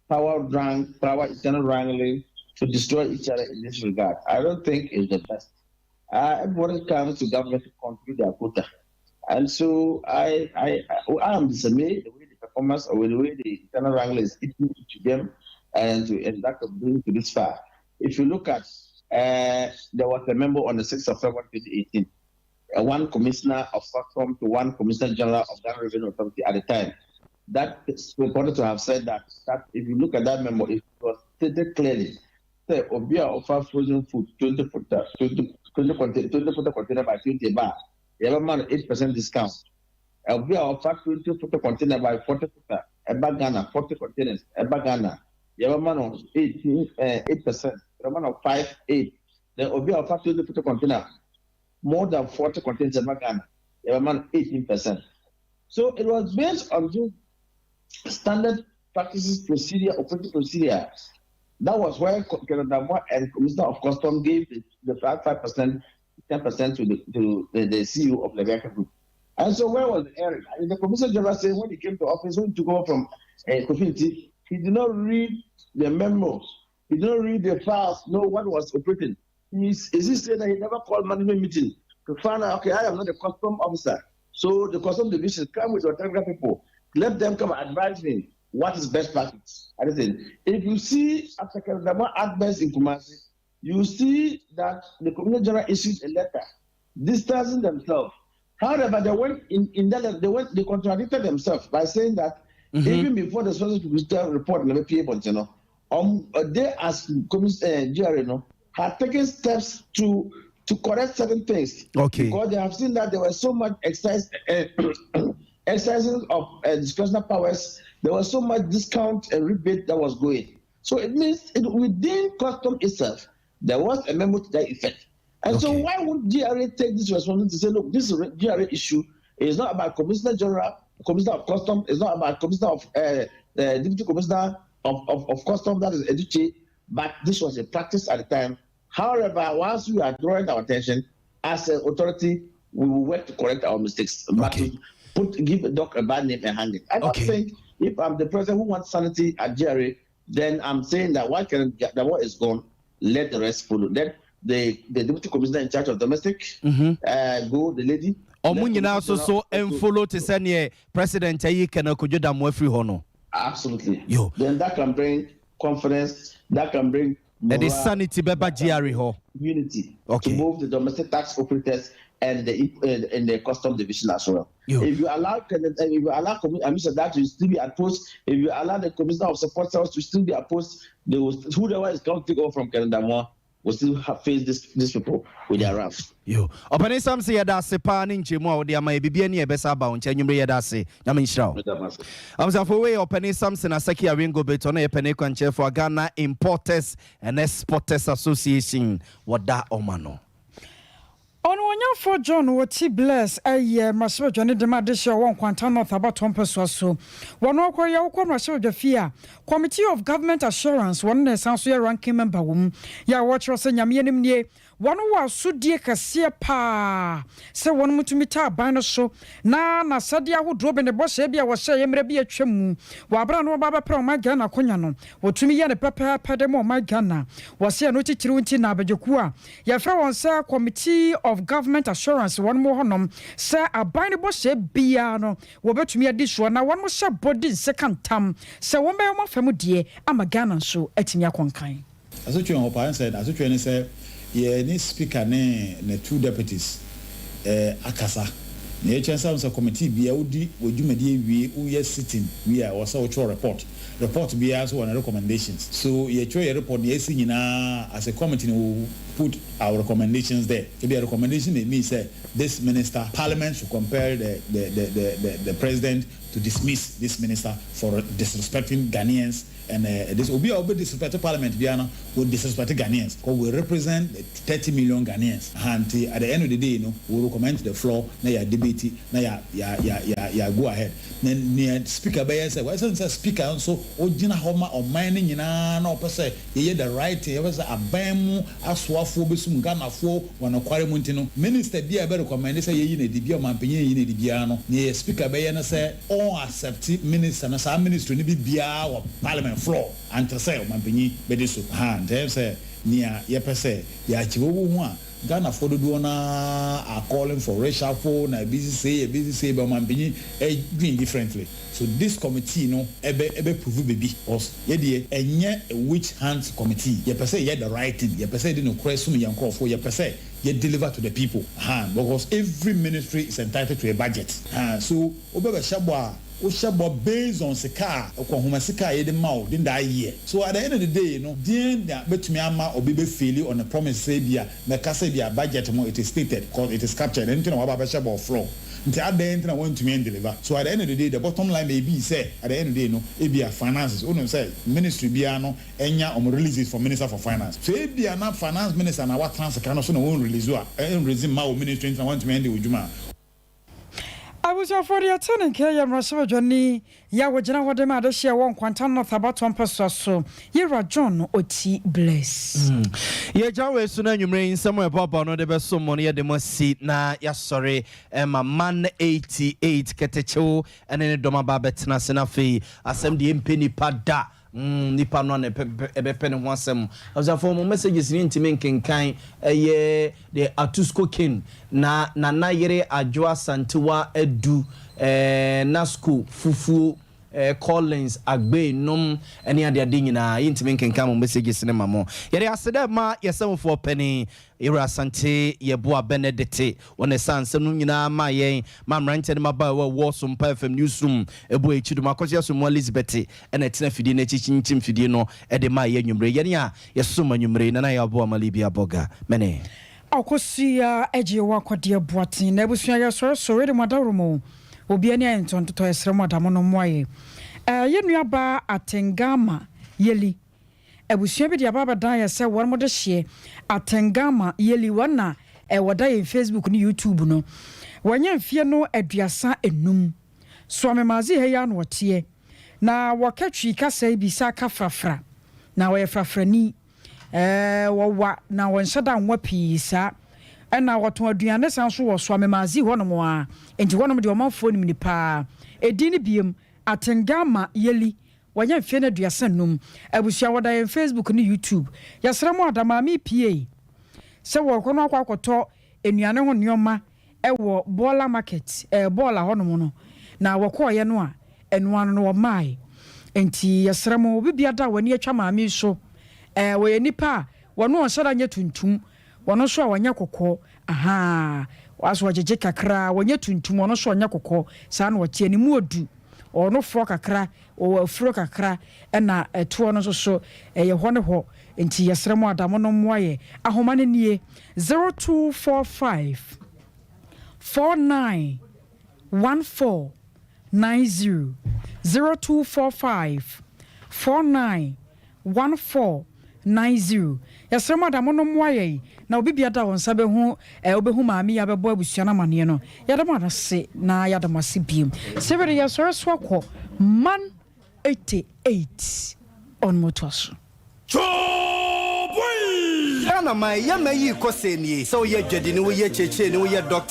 power internal wrangling to destroy each other in this regard. I don't think it's the best. Everybody comes to government to contribute their quota. And so I am dismayed the way the performance or the way the internal wrangling is eating to them and that of bring to this far. If you look at, there was a member on the 6th of February 2018, one commissioner of custom to one commissioner general of Ghana Revenue Authority at the time. That is reported to have said that if you look at that memo, it was stated clearly. Say, Obia offer frozen food 20 footer container by 20 bar. You have a man 8% discount. Obia offer 20 footer container by 40 footer. Eba Ghana 40 containers. Eba Ghana. You have a man on 8%. You have a man on 5.8. Then Obia offer 20 footer container more than 40 containers. Eba Ghana. You have a man 18%. So it was based on the standard practices operating procedure. That was where Kenneth and Commissioner of Custom gave the 5%, 10% to the CEO of the American Group. And so where was the error? The Commissioner General said when he came to office, when he took over from Kofi, he did not read the memos. He did not read the files, know what was operating. He said that he never called management meeting to find out, okay, I am not a custom officer. So the custom division come with your technical people. Let them come and advise me what is best practice. I said, if you see after Kenneth advice in Kumasi, you see that the Commissioner General issued a letter distancing themselves. However, they went in that they contradicted themselves by saying that even before the special report never came, they as Commissioner had taken steps to correct certain things. Okay. Because they have seen that there was so much exercising of discretionary powers, there was so much discount and rebate that was going. So it means within custom itself, there was a memo to that effect. And so why would GRA take this responsibility to say, look, this GRA issue is not about Commissioner General, Commissioner of Custom, it's not about Commissioner of Deputy Commissioner of Custom, that is Ediche, but this was a practice at the time. However, once we are drawing our attention, as an authority, we will work to correct our mistakes. But to give a dog a bad name and hand it. I don't think if I'm the president who wants sanity at GRA, then I'm saying that why can the war is gone, let the rest follow. Let the deputy commissioner in charge of domestic go, the lady, omu nyina so and follow to send president ayi kana kojoda mo afri ho no. Absolutely. Yo. Then that can bring confidence, that can bring that is sanity beba GRE ho. Unity. Okay. To move the domestic tax operators and the custom division as well. Yo. If you allow that to still be opposed, if you allow the commissioner of support cells to still be opposed, they will, whoever is going to take over from Canada more will still face these people with their wrath. Yo. Opani sam se yada se pa ni nchemu a wode ama bibia ne ebesa ba onche nwumre yada se nyame nhyiraw. Amsafo we opani sam se na saki awengo beto na yepene kwanche for Ghana Importers and Exporters Association wada omano. Ono for John woti bless masho Johnny de madesha won kwanta north about tompeso so wono akoya wokọ masho dwafia Committee of Government Assurance won na sanso ya ranking member wom ya watch se nyame anim nie wono wa sudie kase pa se wono mutumi ta ban no so na sade ahodro be ne boshe bia wo hye yemre bia twam wa abra no baba pra ma Ghana konya no wotumi ye ne pepe pedemo ma Ghana wo se no titiri unti na abagyeku a ya fra won se Committee of Government Assurance one more honom say aban ne boshe bia no wo betumi adi so na one mo hye body second tam say won be mo fam die ama Ghana so atimi akonkan asotwe ho pa said asotwe ne say ye ni speaker ne two deputies akasa na ye chensa so committee bia udi wodwumadi wie uye sitting we are also report bia so one recommendations so ye cho ye report ye si nyina as a committee will put our recommendations there. To be a recommendation it means this minister parliament should compel the president to dismiss this minister for disrespecting Ghanaians and this will be disrespecting parliament biana will disrespect Ghanaians because we represent 30 million Ghanaians and at the end of the day we will recommend to the floor na ya debate na ya go ahead then speaker by say why say speaker also ogina homa o man nyina na opese ye the right ye was abam aswafo besum Ghanafo wana kware muntino minister bia be recommend say ye na dibia mampenye ye na dibia no na speaker by na say on accept minister na sa ministry ni bia wa parliament floor and to say mampenye be dey so and them say nia ye pese ya chiwo hu a Ghana for do na are calling for reshuffle na busy say but mampenye doing differently. So this committee no ebe prove baby us ye de enye a witch hands committee ye pese ye the right thing ye pese de no kwesum ye nkrofo ye pese ye deliver to the people because every ministry is entitled to a budget so obebe shabo a Oshabo based on sika okwahoma sika ye de mawo din da year so at the end of the day din that betumi ama obibe fail on the promise say bia na kasa bia budget mo it is stated because it is captured anything wa ba shabo floor nti aden na want to deliver so at the end of the day the bottom line may be say at the end of the day e bia finances onu say ministry bia no enya release it for minister for finance so e bia na finance minister na what transfer no so na won release o release ma o ministry na want to end the ujuma I was for the attending care and Russell Johnny. Ya wajana wadema de share one quantum north about 1% so. Yera John Oti bless. Ye jawe suna nyumre somewhere papa no de be so money ya de mo si na ya sorry ma man 88 ketecho ene doma ba betena se na fe asem de mpeni pada nipa no na ebe pen ho asem azafo mo messages ni ntimi nkenkan ye the Atusko king na yere adwoa santewa edu na school fufu Collins agbe nom ene ade nyina yintimi nkenkan mo messages ne mamo yere asede ma yesem for penny Ira Sante Yeboa Benedete on a san some nyina ma yen mamrante ma ba wo Sompa FM newsroom ebo echidu makosia so mo Elizabeth ena tena fidi na chichinchim fidi no e de ma ye nwumre ye ya yesoma nwumre na ya bo amalibi aboga mene akosia eje wa kwade boatin na ebusua ya so de madaromo obi ani entonto esre modamo no moye ye nuaba Atengama yeli ebusua bi dia baba dan ya se won mo de hye Atengama yeli wana woda ye Facebook ni YouTube no wanya mfie no aduasa enum so amemazi he ya no wote na wakatwi kasa bi saka frafra na wo ye frafrani wo na won hyeda nwa pisa ena woto aduane san so wo so amemazi ho no mo a enti ho no de omafo ni pa edini biem Atengama yeli wanya mfie na aduasa enum abusua woda ye Facebook ni YouTube yasra mo adama mi PA se wo kono akwakoto enuane ho neoma ɛwɔ bola market bola hono no na wɔkɔɔyɛ no a ɛnoa no wɔmae enti yɛsrɛ mo obi bia da wani atwa maame so wɔyɛ nipa a wɔno ɔhyɛda nyɛ tuntum wɔno so a wɔnyɛ kokɔ aha waso wɔgyegye kakra wɔnyɛ tuntum wɔno so ɔnyɛ kokɔ saa na wɔte ani mu odu ɔno foro kakra o afuro kakra ɛna ɛtoɔ no so ɛyɛ hɔ ne hɔ enti yɛsrɛ mo adamo no mmoayɛ ahoma no nie 0245 49 1490 0245 49 1490 yɛsrɛ mo adamo no mmoayɛ na obi bia da wɔn nsa bɛhu obehu maame ya bɛbɔ abusua na maneɛ no yɛdam anase na yɛdam ase biem sɛbɛde yɛsɔre so akɔ man 88 on motoaso Ghana my yama yi kɔ sɛ nie sɛ woyɛ dwadi ne woyɛ kyekye ne woyɛ doctor